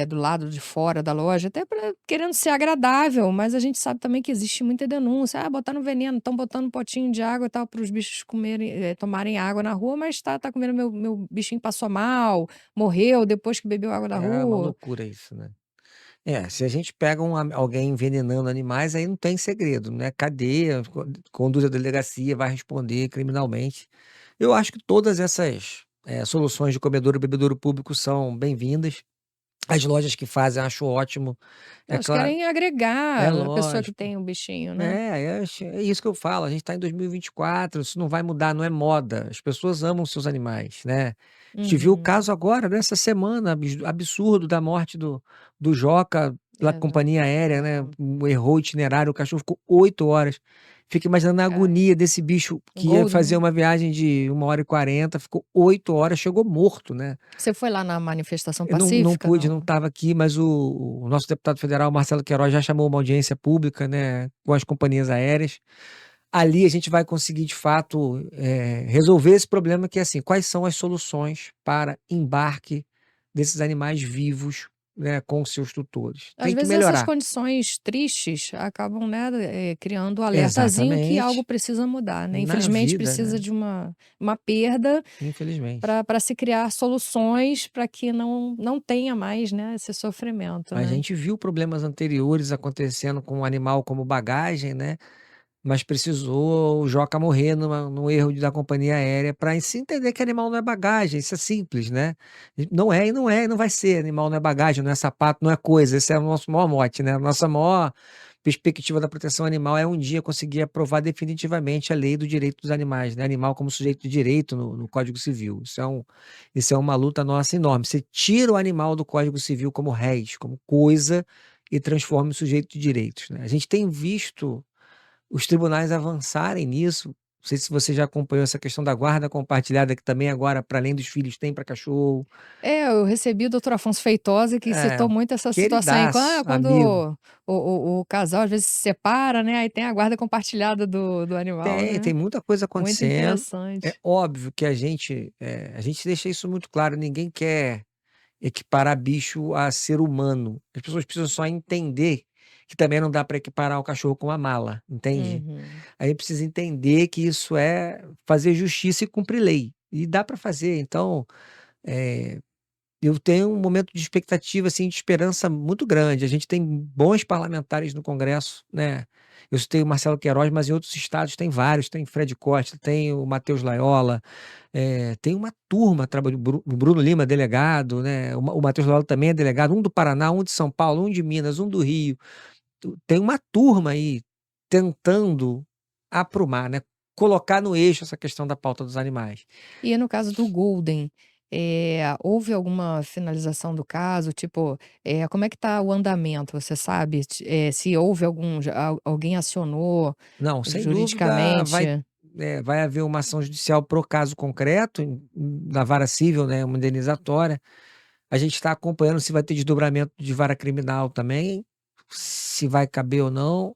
do lado de fora da loja, até pra querendo ser agradável, mas a gente sabe também que existe muita denúncia: "Ah, botaram veneno, estão botando um potinho de água e tal para os bichos comerem, tomarem água na rua, mas tá comendo meu bichinho passou mal, morreu depois que bebeu água da É uma rua". loucura isso, né. Se a gente pega alguém envenenando animais, aí não tem segredo, né, cadeia, conduz à delegacia, vai responder criminalmente. Eu acho que todas essas, soluções de comedouro e bebedouro público são bem-vindas. As lojas que fazem, acho ótimo. É Elas claro, querem é agregar a pessoa que lógico. tem o bichinho, né. É isso que eu falo, a gente está em 2024, isso não vai mudar, não é moda, as pessoas amam seus animais, né. A gente viu o Uhum. caso agora nessa semana absurdo da morte do Joca, pela companhia aérea, né, Exato. errou o itinerário, o cachorro ficou 8 horas. Fico imaginando a É, agonia desse bicho o que ia Golden, fazer né. uma viagem de 1h40, ficou 8 horas, chegou morto, né. Você foi lá na manifestação Eu não pacífica, pude, não? não estava aqui, mas o nosso deputado federal Marcelo Queiroz já chamou uma audiência pública, né, com as companhias aéreas. Ali a gente vai conseguir de fato, resolver esse problema que é assim, quais são as soluções para embarque desses animais vivos, né, com seus tutores. Às Tem que vezes essas melhorar. condições tristes acabam, né, criando um alertazinho que algo Exatamente. precisa mudar, né. Na Infelizmente vida, precisa né, de uma perda infelizmente. para se criar soluções para que não tenha mais, né, esse sofrimento, A né. gente viu problemas anteriores acontecendo com um animal como bagagem, né. Mas precisou o Joca morrer num erro da companhia aérea para se entender que animal não é bagagem, isso é simples, né. Não é e não é e não vai ser, animal não é bagagem, não é sapato, não é coisa, esse é o nosso maior mote, né, a nossa maior perspectiva da proteção animal é um dia conseguir aprovar definitivamente a lei do direito dos animais, né, animal como sujeito de direito no Código Civil, isso é uma luta nossa enorme, você tira o animal do Código Civil como réis, como coisa, e transforma em sujeito de direitos, né. A gente tem visto os tribunais avançarem nisso. Não sei se você já acompanhou essa questão da guarda compartilhada, que também agora, para além dos filhos, tem para cachorro. É, eu recebi o doutor Afonso Feitosa que É, citou muito essa situação aí, queridaço, quando amigo. o casal às vezes se separa, né, aí tem a guarda compartilhada do animal, Tem né. muita coisa Muito acontecendo. É interessante. óbvio que a gente deixa isso muito claro, ninguém quer equiparar bicho a ser humano. As pessoas precisam só entender que também não dá para equiparar o cachorro com uma mala, entende? Uhum. Aí precisa entender que isso é fazer justiça e cumprir lei, e dá para fazer. Então, eh eu tenho um momento de expectativa, assim, de esperança muito grande. A gente tem bons parlamentares no Congresso, né. Eu citei o Marcelo Queiroz, mas em outros estados tem vários, tem Fred Costa, tem o Matheus Laiola, tem uma turma traba o Bruno Lima, delegado, né, o Matheus Laiola também é delegado, um do Paraná, um de São Paulo, um de Minas, um do Rio. Tem uma turma aí tentando aprumar, né, colocar no eixo essa questão da pauta dos animais. E no caso do Golden, houve alguma finalização do caso? Tipo, como é que tá o andamento, você sabe? Se houve algum já alguém acionou Não, sem dúvida juridicamente? vai haver uma ação judicial pro caso concreto, na vara civil, né, uma indenizatória. A gente está acompanhando se vai ter desdobramento de vara criminal também, se vai caber ou não.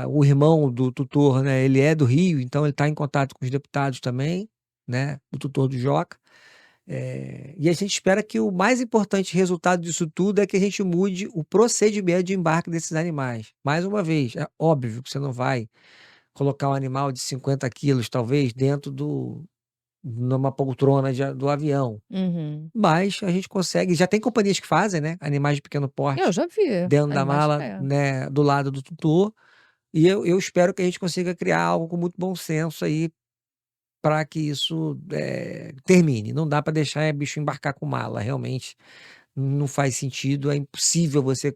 O irmão do tutor, né, ele é do Rio, então ele está em contato com os deputados também, né, o tutor do Joca. E a gente espera que o mais importante resultado disso tudo é que a gente mude o procedimento de embarque desses animais. Mais uma vez, é óbvio que você não vai colocar um animal de 50 quilos, talvez, dentro numa poltrona do avião, Uhum. mas a gente consegue, já tem companhias que fazem, né, animais de pequeno Eu porte já vi dentro da animais mala, né, do lado do tutor, e eu espero que a gente consiga criar algo com muito bom senso aí, para que isso, termine. Não dá para deixar bicho embarcar com mala, realmente não faz sentido, é impossível você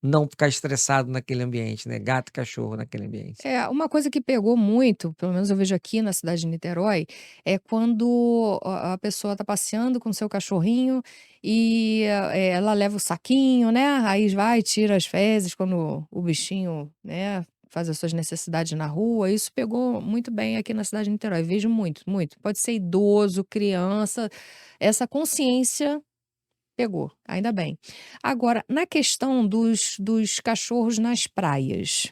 não ficar estressado naquele ambiente, né, gato e cachorro naquele ambiente. É, uma coisa que pegou muito, pelo menos eu vejo aqui na cidade de Niterói, é quando a pessoa tá passeando com o seu cachorrinho e, ela leva o saquinho, né, aí vai, tira as fezes quando o bichinho, né, faz as suas necessidades na rua. Isso pegou muito bem aqui na cidade de Niterói, vejo muito, muito. Pode ser idoso, criança, essa consciência pegou, ainda bem. Agora, na questão dos cachorros nas praias.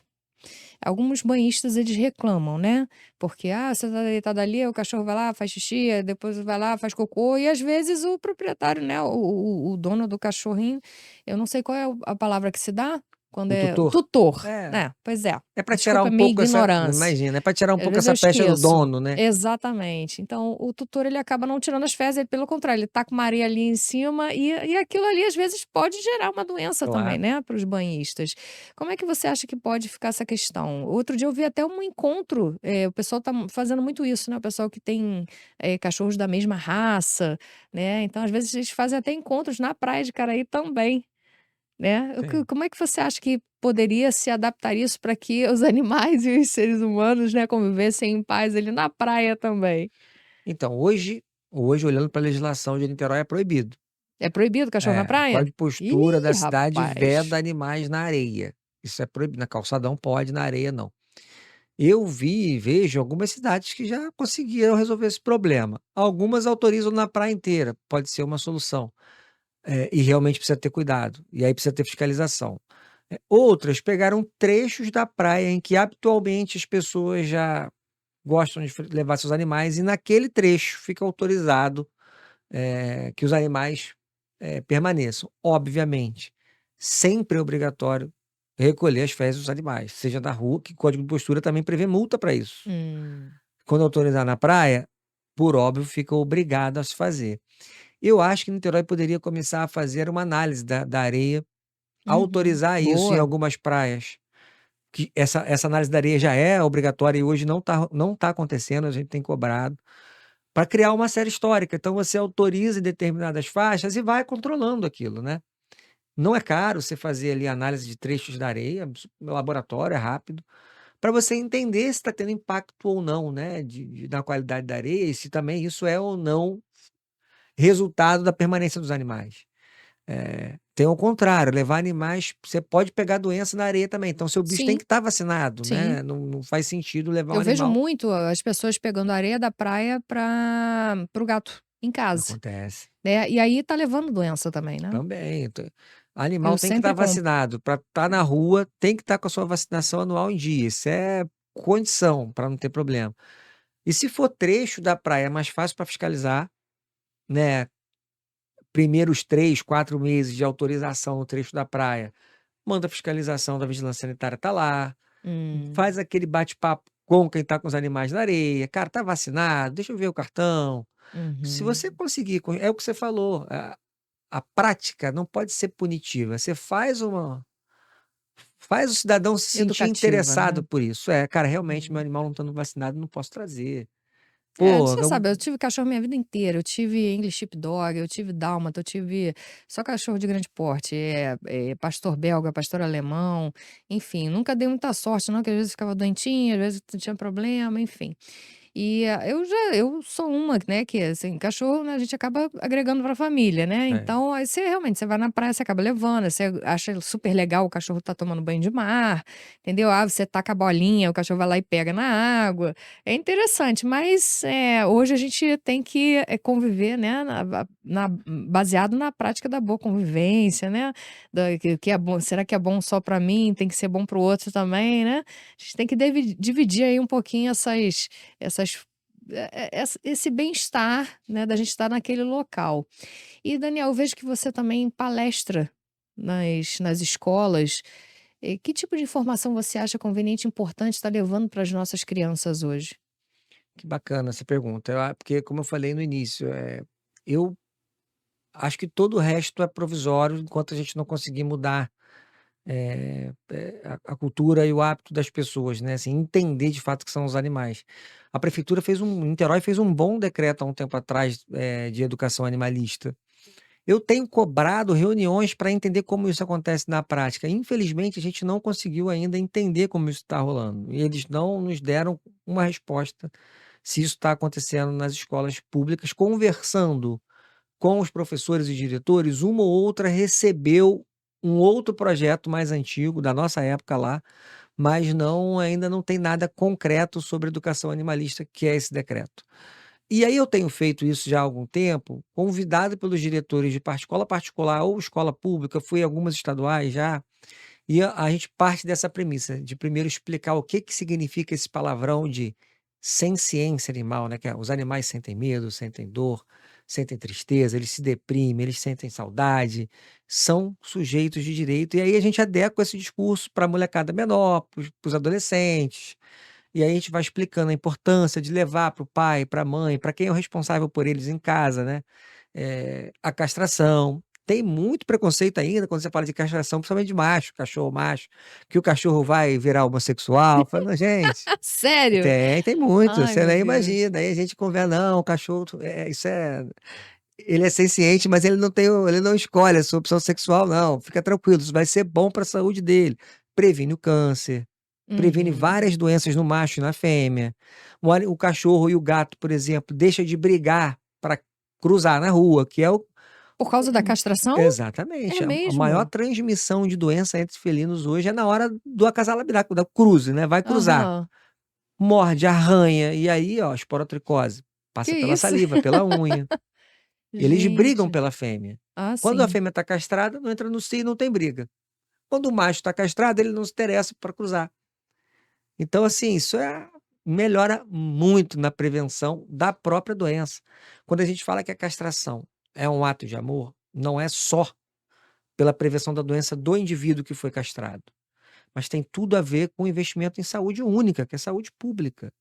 Alguns banhistas eles reclamam, né, porque: "Ah, você tá deitado ali, o cachorro vai lá, faz xixi, aí depois vai lá, faz cocô", e às vezes o proprietário, né, o dono do cachorrinho, eu não sei qual é a palavra que se dá, Quando O é tutor? tutor, É, né, pois é. é para tirar Desculpa a um minha pouco essa ignorância. imagina, é para tirar um Às pouco vezes eu essa pecha do esqueço. dono, né. Exatamente. Então o tutor ele acaba não tirando as fezes, ele pelo contrário, ele tá com uma areia ali em cima e aquilo ali às vezes pode gerar uma doença também, Claro. né, para os banhistas. Como é que você acha que pode ficar essa questão? Outro dia eu vi até um encontro, o pessoal tá fazendo muito isso, né, o pessoal que tem, cachorros da mesma raça, né, então às vezes eles fazem até encontros na praia de Caraí também. Né, o que Sim. como é que você acha que poderia se adaptar isso para que os animais e os seres humanos, né, convivessem em paz ali na praia também? Então, hoje olhando para a legislação de Niterói é proibido. É proibido cachorro na É, o praia? código de postura Ih, da cidade veda rapaz. animais na areia. Isso é proibido, na calçadão pode, na areia não. Eu vi e vejo algumas cidades que já conseguiram resolver esse problema. Algumas autorizam na praia inteira, pode ser uma solução. E realmente precisa ter cuidado, e aí precisa ter fiscalização. Outras pegaram trechos da praia em que habitualmente as pessoas já gostam de levar seus animais e naquele trecho fica autorizado, que os animais, permaneçam. Obviamente, sempre é obrigatório recolher as fezes dos animais, seja na rua, que o Código de Postura também prevê multa para isso. Hum. Quando autorizar na praia, por óbvio, fica obrigado a se fazer. Eu acho que Niterói poderia começar a fazer uma análise da areia, Uhum. autorizar isso em Boa. algumas praias, que essa análise da areia já é obrigatória e hoje não tá acontecendo, a gente tem cobrado, para criar uma série histórica. Então você autoriza em determinadas faixas e vai controlando aquilo, né. Não é caro você fazer ali a análise de trechos da areia, no laboratório, é rápido, para você entender se está tendo impacto ou não, né, na qualidade da areia e se também isso é ou não resultado da permanência dos animais. Tem o contrário, levar animais você pode pegar doença na areia também, então seu bicho tem Sim, que estar vacinado, sim. né, não faz sentido levar um Eu vejo animal. muito as pessoas pegando areia da praia para o gato em casa, Acontece. né, e aí tá levando doença também, né. Também, animal Eu tem que estar sempre compro. vacinado, para estar na rua tem que estar com a sua vacinação anual em dia, isso é condição para não ter problema. E se for trecho da praia é mais fácil para fiscalizar, né, primeiros 3, 4 meses de autorização no trecho da praia, manda a fiscalização da vigilância sanitária tá lá, Hum. faz aquele bate-papo com quem está com os animais na areia, "Cara, tá vacinado? Deixa eu ver o cartão". Se você Uhum. conseguir é o que você falou, a prática não pode ser punitiva, você faz o cidadão se sentir Educativa, interessado né. por isso. É, cara, realmente meu Uhum. animal não estando vacinado, não posso trazer. É, Pô, você sabe, eu tive cachorro minha vida inteira, eu tive English Sheepdog, eu tive dálmata, eu tive só cachorro de grande porte, pastor belga, pastor alemão, enfim, nunca dei muita sorte não, que às vezes ficava doentinha, às vezes tinha problema, enfim. E, eu sou uma, né, que assim, cachorro, né, a gente acaba agregando pra família, né, é, então aí você realmente, você vai na praia, você acaba levando, você acha super legal o cachorro tá tomando banho de mar, entendeu? Ah, você taca a bolinha, o cachorro vai lá e pega na água, é interessante, mas, hoje a gente tem que, conviver, né, baseado na prática da boa convivência, né, da que é bom, será que é bom só para mim, tem que ser bom para o outro também, né. A gente tem que dividir aí um pouquinho essas esse bem-estar, né, da gente estar naquele local. E Daniel, eu vejo que você também palestra nas escolas. Que tipo de informação você acha conveniente e importante estar levando para as nossas crianças hoje? que bacana essa pergunta. Porque como eu falei no início, eu acho que todo o resto é provisório enquanto a gente não conseguir mudar, a cultura e o hábito das pessoas, né, assim, entender de fato que são os animais. A prefeitura Niterói fez um bom decreto há um tempo atrás, de educação animalista. Eu tenho cobrado reuniões para entender como isso acontece na prática. Infelizmente, a gente não conseguiu ainda entender como isso está rolando. E eles não nos deram uma resposta se isso está acontecendo nas escolas públicas. Conversando com os professores e diretores, uma ou outra recebeu um outro projeto mais antigo, da nossa época lá, mas ainda não tem nada concreto sobre educação animalista, que é esse decreto. E aí eu tenho feito isso já há algum tempo, convidado pelos diretores de escola particular ou escola pública, fui em algumas estaduais já, e a gente parte dessa premissa, de primeiro explicar o que que significa esse palavrão de senciência animal, né, que é os animais sentem medo, sentem dor, sentem tristeza, eles se deprimem, eles sentem saudade, são sujeitos de direito. E aí a gente adequa esse discurso para a molecada menor, para os adolescentes, e aí a gente vai explicando a importância de levar para o pai, para a mãe, para quem é o responsável por eles em casa, né, a castração. Tem muito preconceito ainda quando você fala de castração, principalmente de macho, cachorro macho, que o cachorro vai virar homossexual. Fala: "Não, gente". Sério? Tem muito, Ai, você meu nem Deus. imagina. Aí a gente conversa: "Não, o cachorro isso é ele é senciente, mas ele não escolhe a sua opção sexual não, fica tranquilo, isso vai ser bom para a saúde dele". Previne o câncer, previne Uhum. várias doenças no macho e na fêmea. O cachorro e o gato, por exemplo, deixa de brigar para cruzar na rua, que é o Por causa da castração? exatamente, É a maior mesmo? transmissão de doença entre felinos hoje é na hora do acasalamento, da cruze, né, vai cruzar. Aham. Morde, arranha, e aí, ó, esporotricose, Que passa pela isso? saliva, pela unha. Eles brigam Gente. pela fêmea. Ah, Quando a sim. fêmea está castrada, não entra no cio, não tem briga. Quando o macho está castrado, ele não se interessa para cruzar. Então, assim, isso melhora muito na prevenção da própria doença. Quando a gente fala que a castração é um ato de amor, não é só pela prevenção da doença do indivíduo que foi castrado, mas tem tudo a ver com investimento em saúde única, que é saúde pública.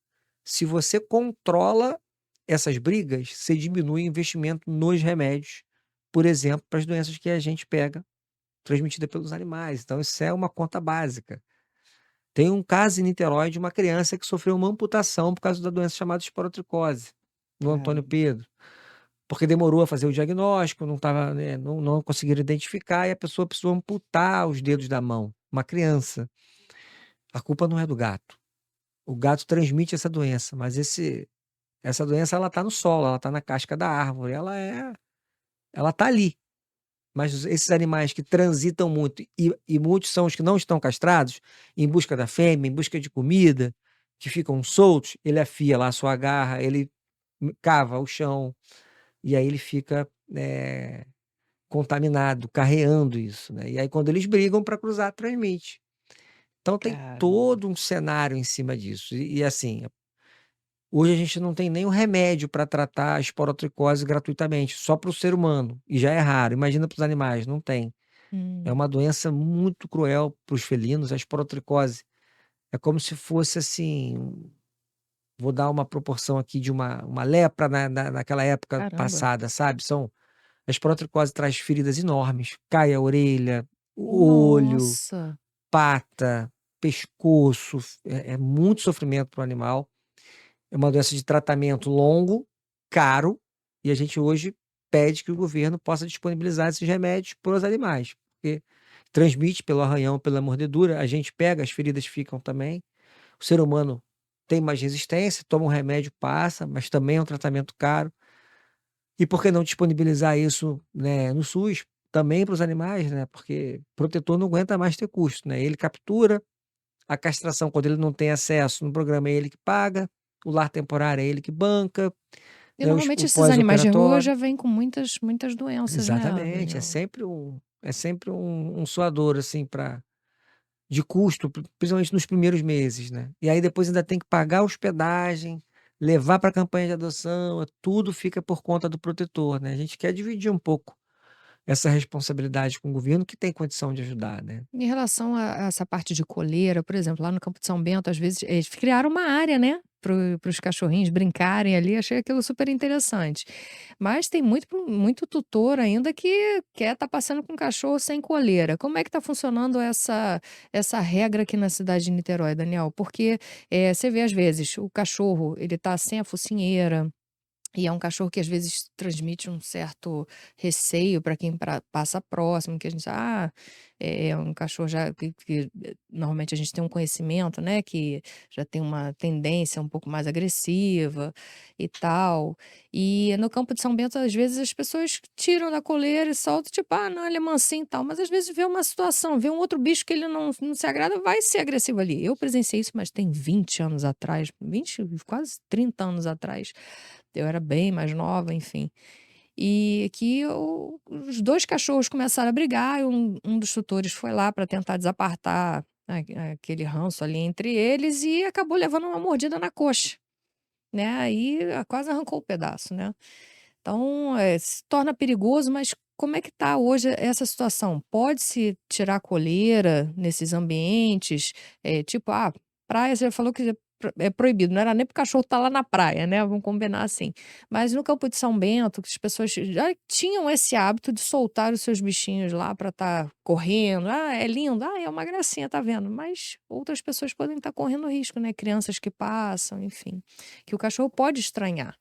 Se você controla essas brigas, você diminui o investimento nos remédios, por exemplo, para as doenças que a gente pega, transmitida pelos animais. Então, isso é uma conta básica. Tem um caso em Niterói de uma criança que sofreu uma amputação por causa da doença chamada esporotricose, no Antônio Caramba. Pedro, porque demorou a fazer o diagnóstico, não estava, né, não conseguiram identificar e a pessoa precisou amputar os dedos da mão. Uma criança. A culpa não é do gato. O gato transmite essa doença, mas essa doença ela está no solo, ela está na casca da árvore, ela está ali. Mas esses animais que transitam muito, e muitos são os que não estão castrados, em busca da fêmea, em busca de comida, que ficam soltos, ele afia lá a sua garra, ele cava o chão, e aí ele fica, contaminado, carreando isso, né. E aí quando eles brigam para cruzar, transmite. Então tem Caramba. todo um cenário em cima disso. E assim, hoje a gente não tem nenhum remédio para tratar a esporotricose gratuitamente, só para o ser humano, e já é raro, imagina para os animais, não tem. É Hum. uma doença muito cruel para os felinos, a esporotricose. É como se fosse assim, vou dar uma proporção aqui de uma lepra naquela época Caramba. passada, sabe, a esporotricose traz feridas enormes, cai a orelha, o olho, Nossa. pata, pescoço, é muito sofrimento para o animal. É uma doença de tratamento longo, caro, e a gente hoje pede que o governo possa disponibilizar esses remédios para os animais, porque transmite pelo arranhão, pela mordedura, a gente pega, as feridas ficam também. O ser humano tem mais resistência, toma um remédio, passa, mas também é um tratamento caro. E por que não disponibilizar isso, né, no SUS, também para os animais, né, porque protetor não aguenta mais ter custo, né, ele captura, a castração quando ele não tem acesso no programa é ele que paga, o lar temporário é ele que banca, E né, normalmente o esses animais de rua pós-operatório. já vêm com muitas doenças, né, Exatamente, Daniel? é sempre um suador, assim, de custo, principalmente nos primeiros meses, né. E aí depois ainda tem que pagar a hospedagem, levar para a campanha de adoção, tudo fica por conta do protetor, né. A gente quer dividir um pouco essa responsabilidade com o governo que tem condição de ajudar, né. Em relação a essa parte de coleira, por exemplo, lá no Campo de São Bento, às vezes, eles criaram uma área, né, para os cachorrinhos brincarem ali, achei aquilo super interessante. Mas tem muito tutor ainda que quer estar passeando com o cachorro sem coleira. Como é que está funcionando essa regra aqui na cidade de Niterói, Daniel? Porque, você vê às vezes, o cachorro, ele está sem a focinheira, e é um cachorro que às vezes transmite um certo receio para quem passa próximo, que a gente, é um cachorro já normalmente a gente tem um conhecimento, né, que já tem uma tendência um pouco mais agressiva e tal. E no Campo de São Bento, às vezes, as pessoas tiram da coleira e soltam, tipo: "Ah, não, ele é mansinho e tal", mas às vezes vê uma situação, vê um outro bicho que ele não se agrada, vai ser agressivo ali. Eu presenciei isso, mas tem 20 anos atrás, 20, quase 30 anos atrás. Eu era bem mais nova, enfim. E que os 2 cachorros começaram a brigar e um dos tutores foi lá para tentar desapartar aquele ranço ali entre eles e acabou levando uma mordida na coxa, né, aí quase arrancou o pedaço, né. Então, se torna perigoso, mas como é que está hoje essa situação? Pode-se tirar a coleira nesses ambientes? Tipo, praia, você falou que é proibido, não era nem para o cachorro estar lá na praia, né? Vamos combinar assim. Mas no Campo de São Bento, que as pessoas já tinham esse hábito de soltar os seus bichinhos lá para estar correndo. Ah, é lindo, é uma gracinha, tá vendo? Mas outras pessoas podem estar correndo risco, né? Crianças que passam, enfim, que o cachorro pode estranhar.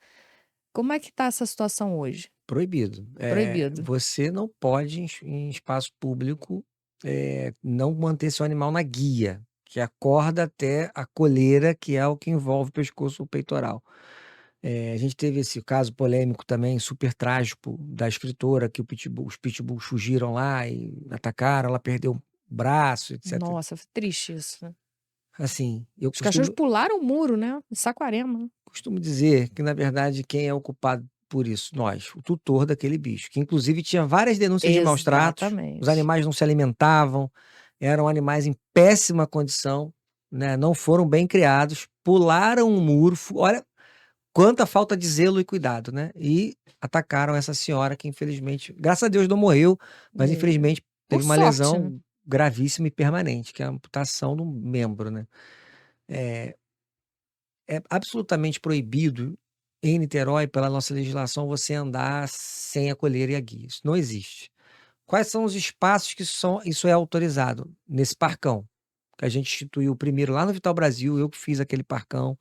Como é que tá essa situação hoje? Proibido. Proibido. Você não pode em espaço público, não manter seu animal na guia, que é a corda até a coleira, que é o que envolve o pescoço ou peitoral. A gente teve esse caso polêmico também, super trágico, da escritora que os pitbulls fugiram lá e atacaram, ela perdeu o braço, etc. Nossa, triste isso, né. Assim, eu Os cachorros costumo pularam o muro, né, em Saquarema, né. costumo dizer que, na verdade, quem é o culpado por isso? Nós, o tutor daquele bicho, que inclusive tinha várias denúncias de maus tratos, os Exatamente. animais não se alimentavam, eram animais em péssima condição, né, não foram bem criados, pularam um muro, olha quanta falta de zelo e cuidado, né, e atacaram essa senhora que infelizmente, graças a Deus não morreu, mas É. infelizmente Por teve uma sorte, né. lesão gravíssima e permanente, que é a amputação do membro, né. É absolutamente proibido em Niterói, pela nossa legislação, você andar sem a coleira e a guia, isso não existe. Quais são os espaços que isso é autorizado? Nesse parcão, que a gente instituiu o primeiro lá no Vital Brasil, eu que fiz aquele parcão,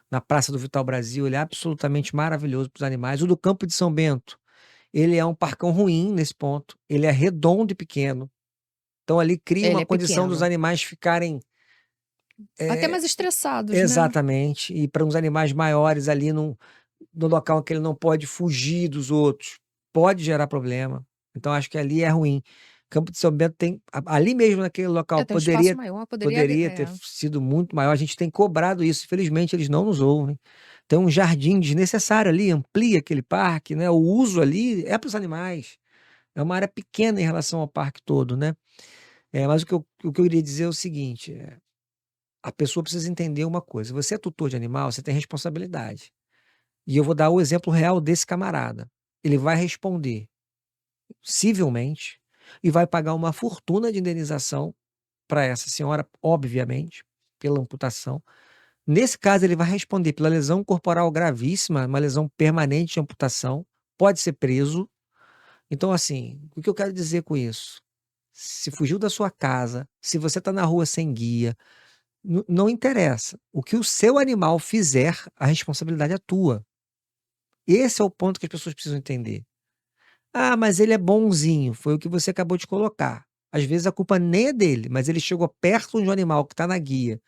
na praça do Vital Brasil, ele é absolutamente maravilhoso para os animais. O do Campo de São Bento, ele é um parcão ruim nesse ponto, ele é redondo e pequeno, então ali cria Ele uma é condição dos pequeno. animais ficarem, Até eh mais estressados, né. exatamente, e para uns animais maiores ali no local em que ele não pode fugir dos outros, pode gerar problema, então acho que ali é ruim. Campo de São Bento tem ali mesmo naquele local Tem um espaço poderia maior, poderia poderia ter sido muito maior, a gente tem cobrado isso, infelizmente eles não nos ouvem. Tem um jardim desnecessário ali, amplia aquele parque, né, o uso ali é para os animais, é uma área pequena em relação ao parque todo, né. Mas o que eu iria dizer é o seguinte, a pessoa precisa entender uma coisa, você é tutor de animal, você tem responsabilidade. E eu vou dar o exemplo real desse camarada. Ele vai responder civilmente e vai pagar uma fortuna de indenização para essa senhora, obviamente, pela amputação. Nesse caso, ele vai responder pela lesão corporal gravíssima, uma lesão permanente de amputação, pode ser preso. Então, assim, o que eu quero dizer com isso? Se fugiu da sua casa, se você está na rua sem guia, não interessa. O que o seu animal fizer, a responsabilidade é tua. Esse é o ponto que as pessoas precisam entender. "Ah, mas ele é bonzinho", foi o que você acabou de colocar. Às vezes a culpa nem é dele, mas ele chegou perto de um animal que está na guia.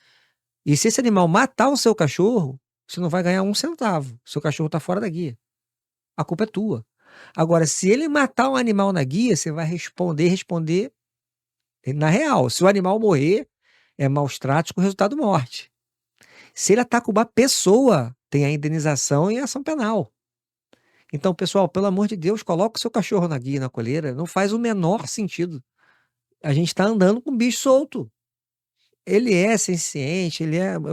E se esse animal matar o seu cachorro, você não vai ganhar um centavo, seu cachorro está fora da guia. A culpa é tua. Agora, se ele matar um animal na guia, você vai responder na real. Se o animal morrer, é maus tratos com resultado morte. Se ele ataca uma pessoa, tem a indenização e a ação penal. Então, pessoal, pelo amor de Deus, coloca o seu cachorro na guia e na coleira, não faz o menor sentido. A gente está andando com um bicho solto. Ele é senciente,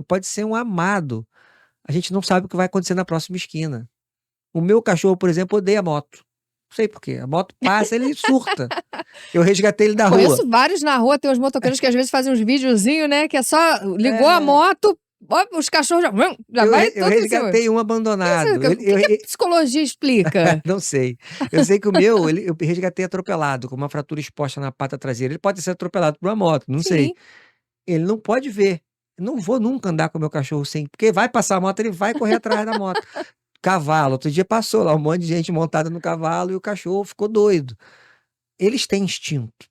pode ser um amado. A gente não sabe o que vai acontecer na próxima esquina. O meu cachorro, por exemplo, odeia moto. Não sei por quê. A moto passa, ele surta. Eu resgatei ele da rua. Conheço vários na rua, tem uns motoqueiros que às vezes fazem uns videozinho, né, que é só ligou a É, moto, ó, os cachorros já eu, vai eu todo em cima. resgatei um Isso, abandonado. o que que a psicologia explica? Não sei. Eu sei que o meu, eu resgatei atropelado, com uma fratura exposta na pata traseira. Ele pode ser atropelado por uma moto, não sei. Sim. Ele não pode ver. Eu não vou nunca andar com o meu cachorro sem, porque vai passar a moto, ele vai correr atrás da moto. Cavalo, outro dia passou lá um monte de gente montada no cavalo e o cachorro ficou doido. Eles têm instinto.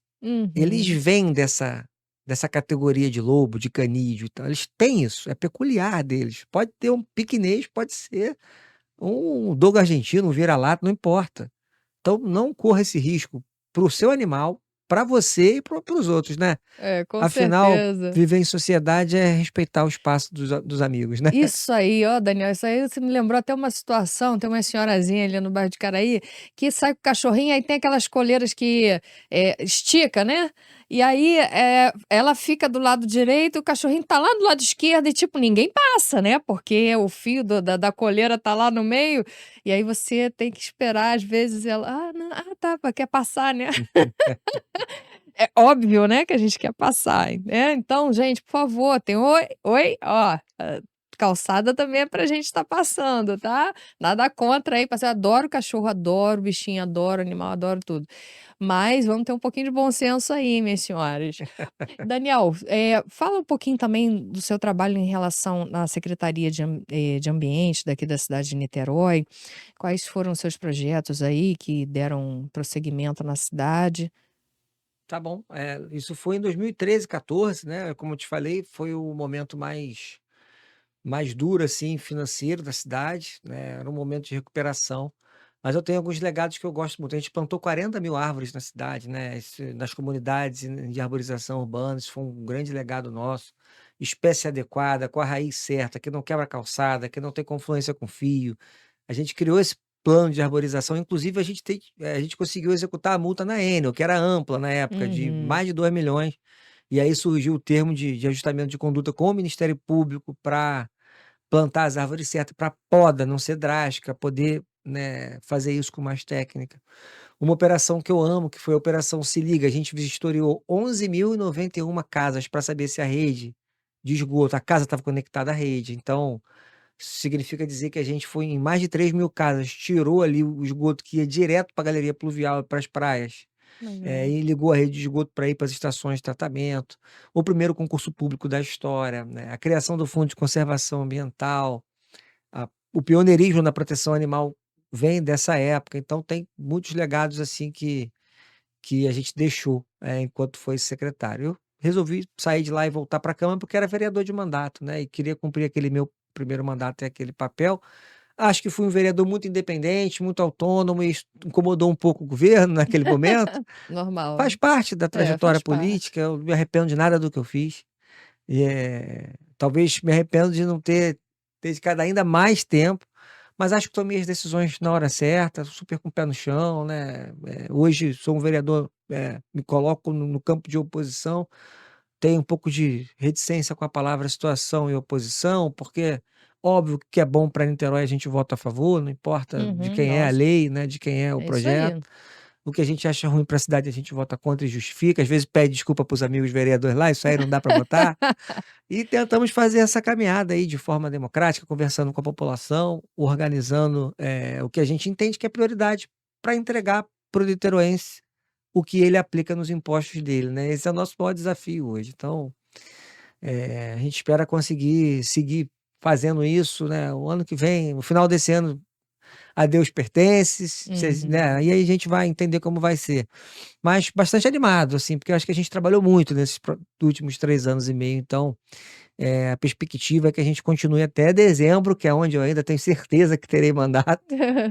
Eles Uhum. vêm dessa categoria de lobo, de canídeo e tal. Eles têm isso, é peculiar deles. Pode ter um piquinês, pode ser um dogo argentino, um vira-lata, não importa. Então não corra esse risco para o seu animal, para você e para os outros, né? É, com Afinal, certeza. viver em sociedade é respeitar o espaço dos amigos, né? Isso aí, ó, Daniel, isso aí você me lembrou até uma situação, tem uma senhorazinha ali no bairro de Caraí, que sai com o cachorrinho, aí tem aquelas coleiras que, estica, né, E aí, ela fica do lado direito, o cachorrinho tá lá do lado esquerdo e, tipo, ninguém passa, né, porque o fio da coleira tá lá no meio, e aí você tem que esperar, às vezes ela: "Ah, não, ah, tá, quer passar, né". É óbvio, né, que a gente quer passar, né. Então, gente, por favor, tem "oi, oi", ó, calçada também é pra gente estar passando, tá. Nada contra aí, passeio, adoro cachorro, adoro bichinho, adoro animal, adoro tudo. Mas vamos ter um pouquinho de bom senso aí, minhas senhoras. Daniel, fala um pouquinho também do seu trabalho em relação na Secretaria de Ambiente daqui da cidade de Niterói. Quais foram os seus projetos aí que deram prosseguimento na cidade? Tá bom, isso foi em 2013, 14, né, como eu te falei, foi o momento mais duro, assim, financeiro da cidade, né, era um momento de recuperação, mas eu tenho alguns legados que eu gosto muito. A gente plantou 40.000 árvores na cidade, né, nas comunidades de arborização urbana, isso foi um grande legado nosso. Espécie adequada, com a raiz certa, que não quebra a calçada, que não tem confluência com fio. A gente criou esse plano de arborização, inclusive a gente conseguiu executar a multa na Enel, que era ampla na época, de Uhum. mais de 2 milhões. E aí surgiu o termo de ajustamento de conduta com o Ministério Público para plantar as árvores certas, para poda não ser drástica, poder, né, fazer isso com mais técnica. Uma operação que eu amo, que foi a Operação Se Liga, a gente vistoriou 11.091 casas para saber se a rede de esgoto, a casa estava conectada à rede. Então, isso significa dizer que a gente foi em mais de 3.000 casas, tirou ali o esgoto que ia direto para a galeria pluvial e para as praias, Legal. e ligou a rede de esgoto para ir para as estações de tratamento. O primeiro concurso público da história, né, a criação do Fundo de Conservação Ambiental, o pioneirismo na proteção animal vem dessa época, então tem muitos legados, assim, que a gente deixou, enquanto foi secretário. Eu resolvi sair de lá e voltar para a Câmara, porque era vereador de mandato, né, e queria cumprir aquele meu primeiro mandato e aquele papel. Acho que fui um vereador muito independente, muito autônomo, e isso incomodou um pouco o governo naquele momento. Normal. Faz parte da É, trajetória faz parte. política, eu não me arrependo de nada do que eu fiz. E, talvez me arrependo de não ter dedicado ainda mais tempo, mas acho que tomei as decisões na hora certa, super com o pé no chão, né. Hoje sou um vereador, me coloco no campo de oposição, tenho um pouco de reticência com a palavra situação e oposição, porque óbvio que é bom para Niterói, a gente vota a favor, não importa de Uhum, quem é a lógico. lei, né, de quem é o É isso projeto. aí. O que a gente acha ruim para a cidade, a gente vota contra e justifica, às vezes pede desculpa para os amigos vereadores lá, isso aí não dá para votar. E tentamos fazer essa caminhada aí de forma democrática, conversando com a população, organizando, o que a gente entende que é prioridade para entregar para o niteroense o que ele aplica nos impostos dele, né. Esse é o nosso maior desafio hoje. Então, a gente espera conseguir seguir fazendo isso, né, o ano que vem, no final desse ano, a Deus pertences, né, Uhum. e aí a gente vai entender como vai ser. Mas bastante animado, assim, porque eu acho que a gente trabalhou muito nesses últimos 3 anos e meio, então, a perspectiva é que a gente continue até dezembro, que é onde eu ainda tenho certeza que terei mandato,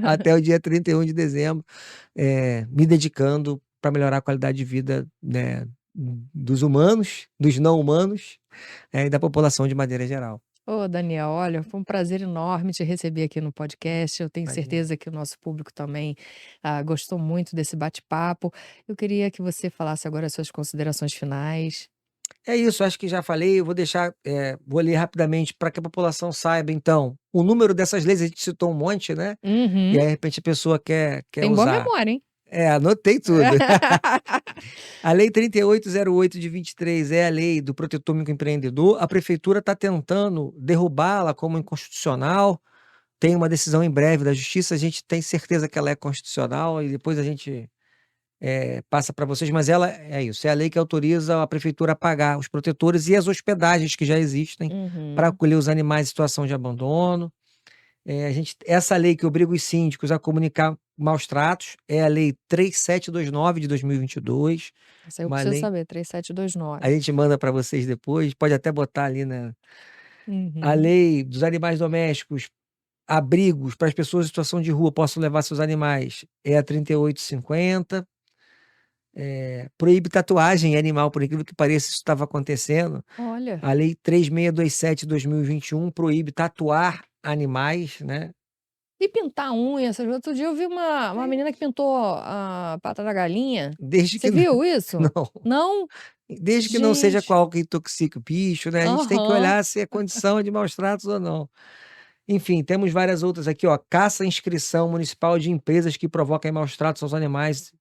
até o dia 31 de dezembro, me dedicando para melhorar a qualidade de vida, né, dos humanos, dos não humanos, e da população de maneira geral. Ô, Daniel, olha, foi um prazer enorme te receber aqui no podcast. Eu tenho Imagina. certeza que o nosso público também gostou muito desse bate-papo. Eu queria que você falasse agora as suas considerações finais. É isso, acho que já falei, eu vou deixar, vou ler rapidamente para que a população saiba, então, o número dessas leis, a gente citou um monte, né, e Uhum. aí de repente a pessoa quer Tem boa usar. memória, hein? Anotei tudo. A lei 3808 de 23 é a lei do protetor microempreendedor, a prefeitura está tentando derrubá-la como inconstitucional, tem uma decisão em breve da justiça, a gente tem certeza que ela é constitucional e depois a gente, passa para vocês, mas ela é isso, é a lei que autoriza a prefeitura a pagar os protetores e as hospedagens que já existem para Uhum. acolher os animais em situação de abandono. Essa lei que obriga os síndicos a comunicar maus tratos é a lei 3729 de 2022, Essa eu uma preciso lei, saber, 3729. a gente manda para vocês depois, pode até botar ali, né, a Uhum. lei dos animais domésticos, abrigos para as pessoas em situação de rua possam levar seus animais, é a 3850. Proíbe tatuagem em animal, por incrível que pareça, isso estava acontecendo. Olha. A lei 3627 de 2021 proíbe tatuar animais, né. E pintar a unha, outro dia eu vi uma É. menina que pintou a pata da galinha. Desde Você que viu isso? não. Não? Desde que não seja com Gente. algo que intoxique o bicho, né, a gente tem que Aham. olhar se é condição de maus tratos ou não. Enfim, temos várias outras aqui, ó, caça à inscrição municipal de empresas que provoquem maus tratos aos animais.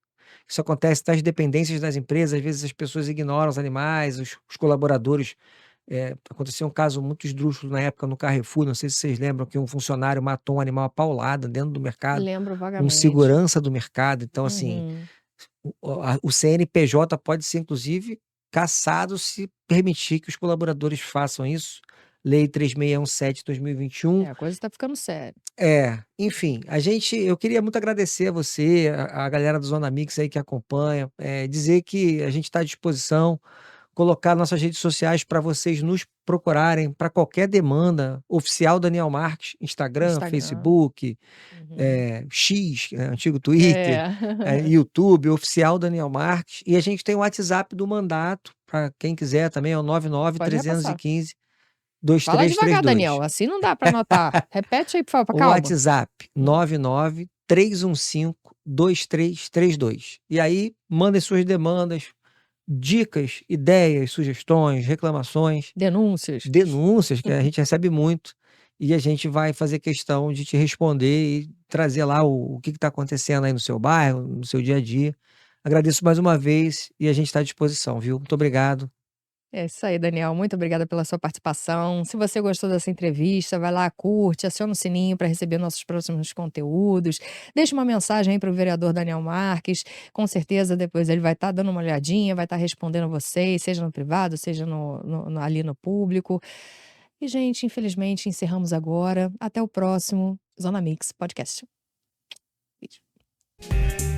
Isso acontece nas dependências das empresas, às vezes as pessoas ignoram os animais, os colaboradores. Aconteceu um caso muito esdrúxulo na época no Carrefour, não sei se vocês lembram, que um funcionário matou um animal à paulada dentro do mercado, Lembro um vagamente. segurança do mercado. Então, assim, Uhum. o CNPJ pode ser, inclusive, cassado se permitir que os colaboradores façam isso. Lei 3617 de 2021. A coisa tá ficando séria. Enfim, eu queria muito agradecer a você, a galera do Zona Mix aí que acompanha, dizer que a gente está à disposição, colocar nossas redes sociais para vocês nos procurarem para qualquer demanda. Oficial Daniel Marques, Instagram, Instagram. Facebook, Uhum. X, antigo Twitter, É. YouTube, Oficial Daniel Marques. E a gente tem o WhatsApp do mandato, para quem quiser também, é o Pode repassar. 99315 Fala devagar, 2332. Daniel, assim não dá pra anotar. Repete aí, por favor, O calma. WhatsApp Hum. 99315 2332. E aí, mandem suas demandas, dicas, ideias, sugestões, reclamações, Denúncias. denúncias, que a gente recebe muito, e a gente vai fazer questão de te responder e trazer lá o que está acontecendo aí no seu bairro, no seu dia a dia. Agradeço mais uma vez e a gente está à disposição, viu? Muito obrigado. É isso aí, Daniel. Muito obrigada pela sua participação. Se você gostou dessa entrevista, vai lá, curte, aciona o sininho para receber nossos próximos conteúdos. Deixa uma mensagem aí para o vereador Daniel Marques. Com certeza, depois ele vai estar dando uma olhadinha, vai estar respondendo vocês, seja no privado, seja ali no público. E, gente, infelizmente, encerramos agora. Até o próximo Zona Mix Podcast. Beijo.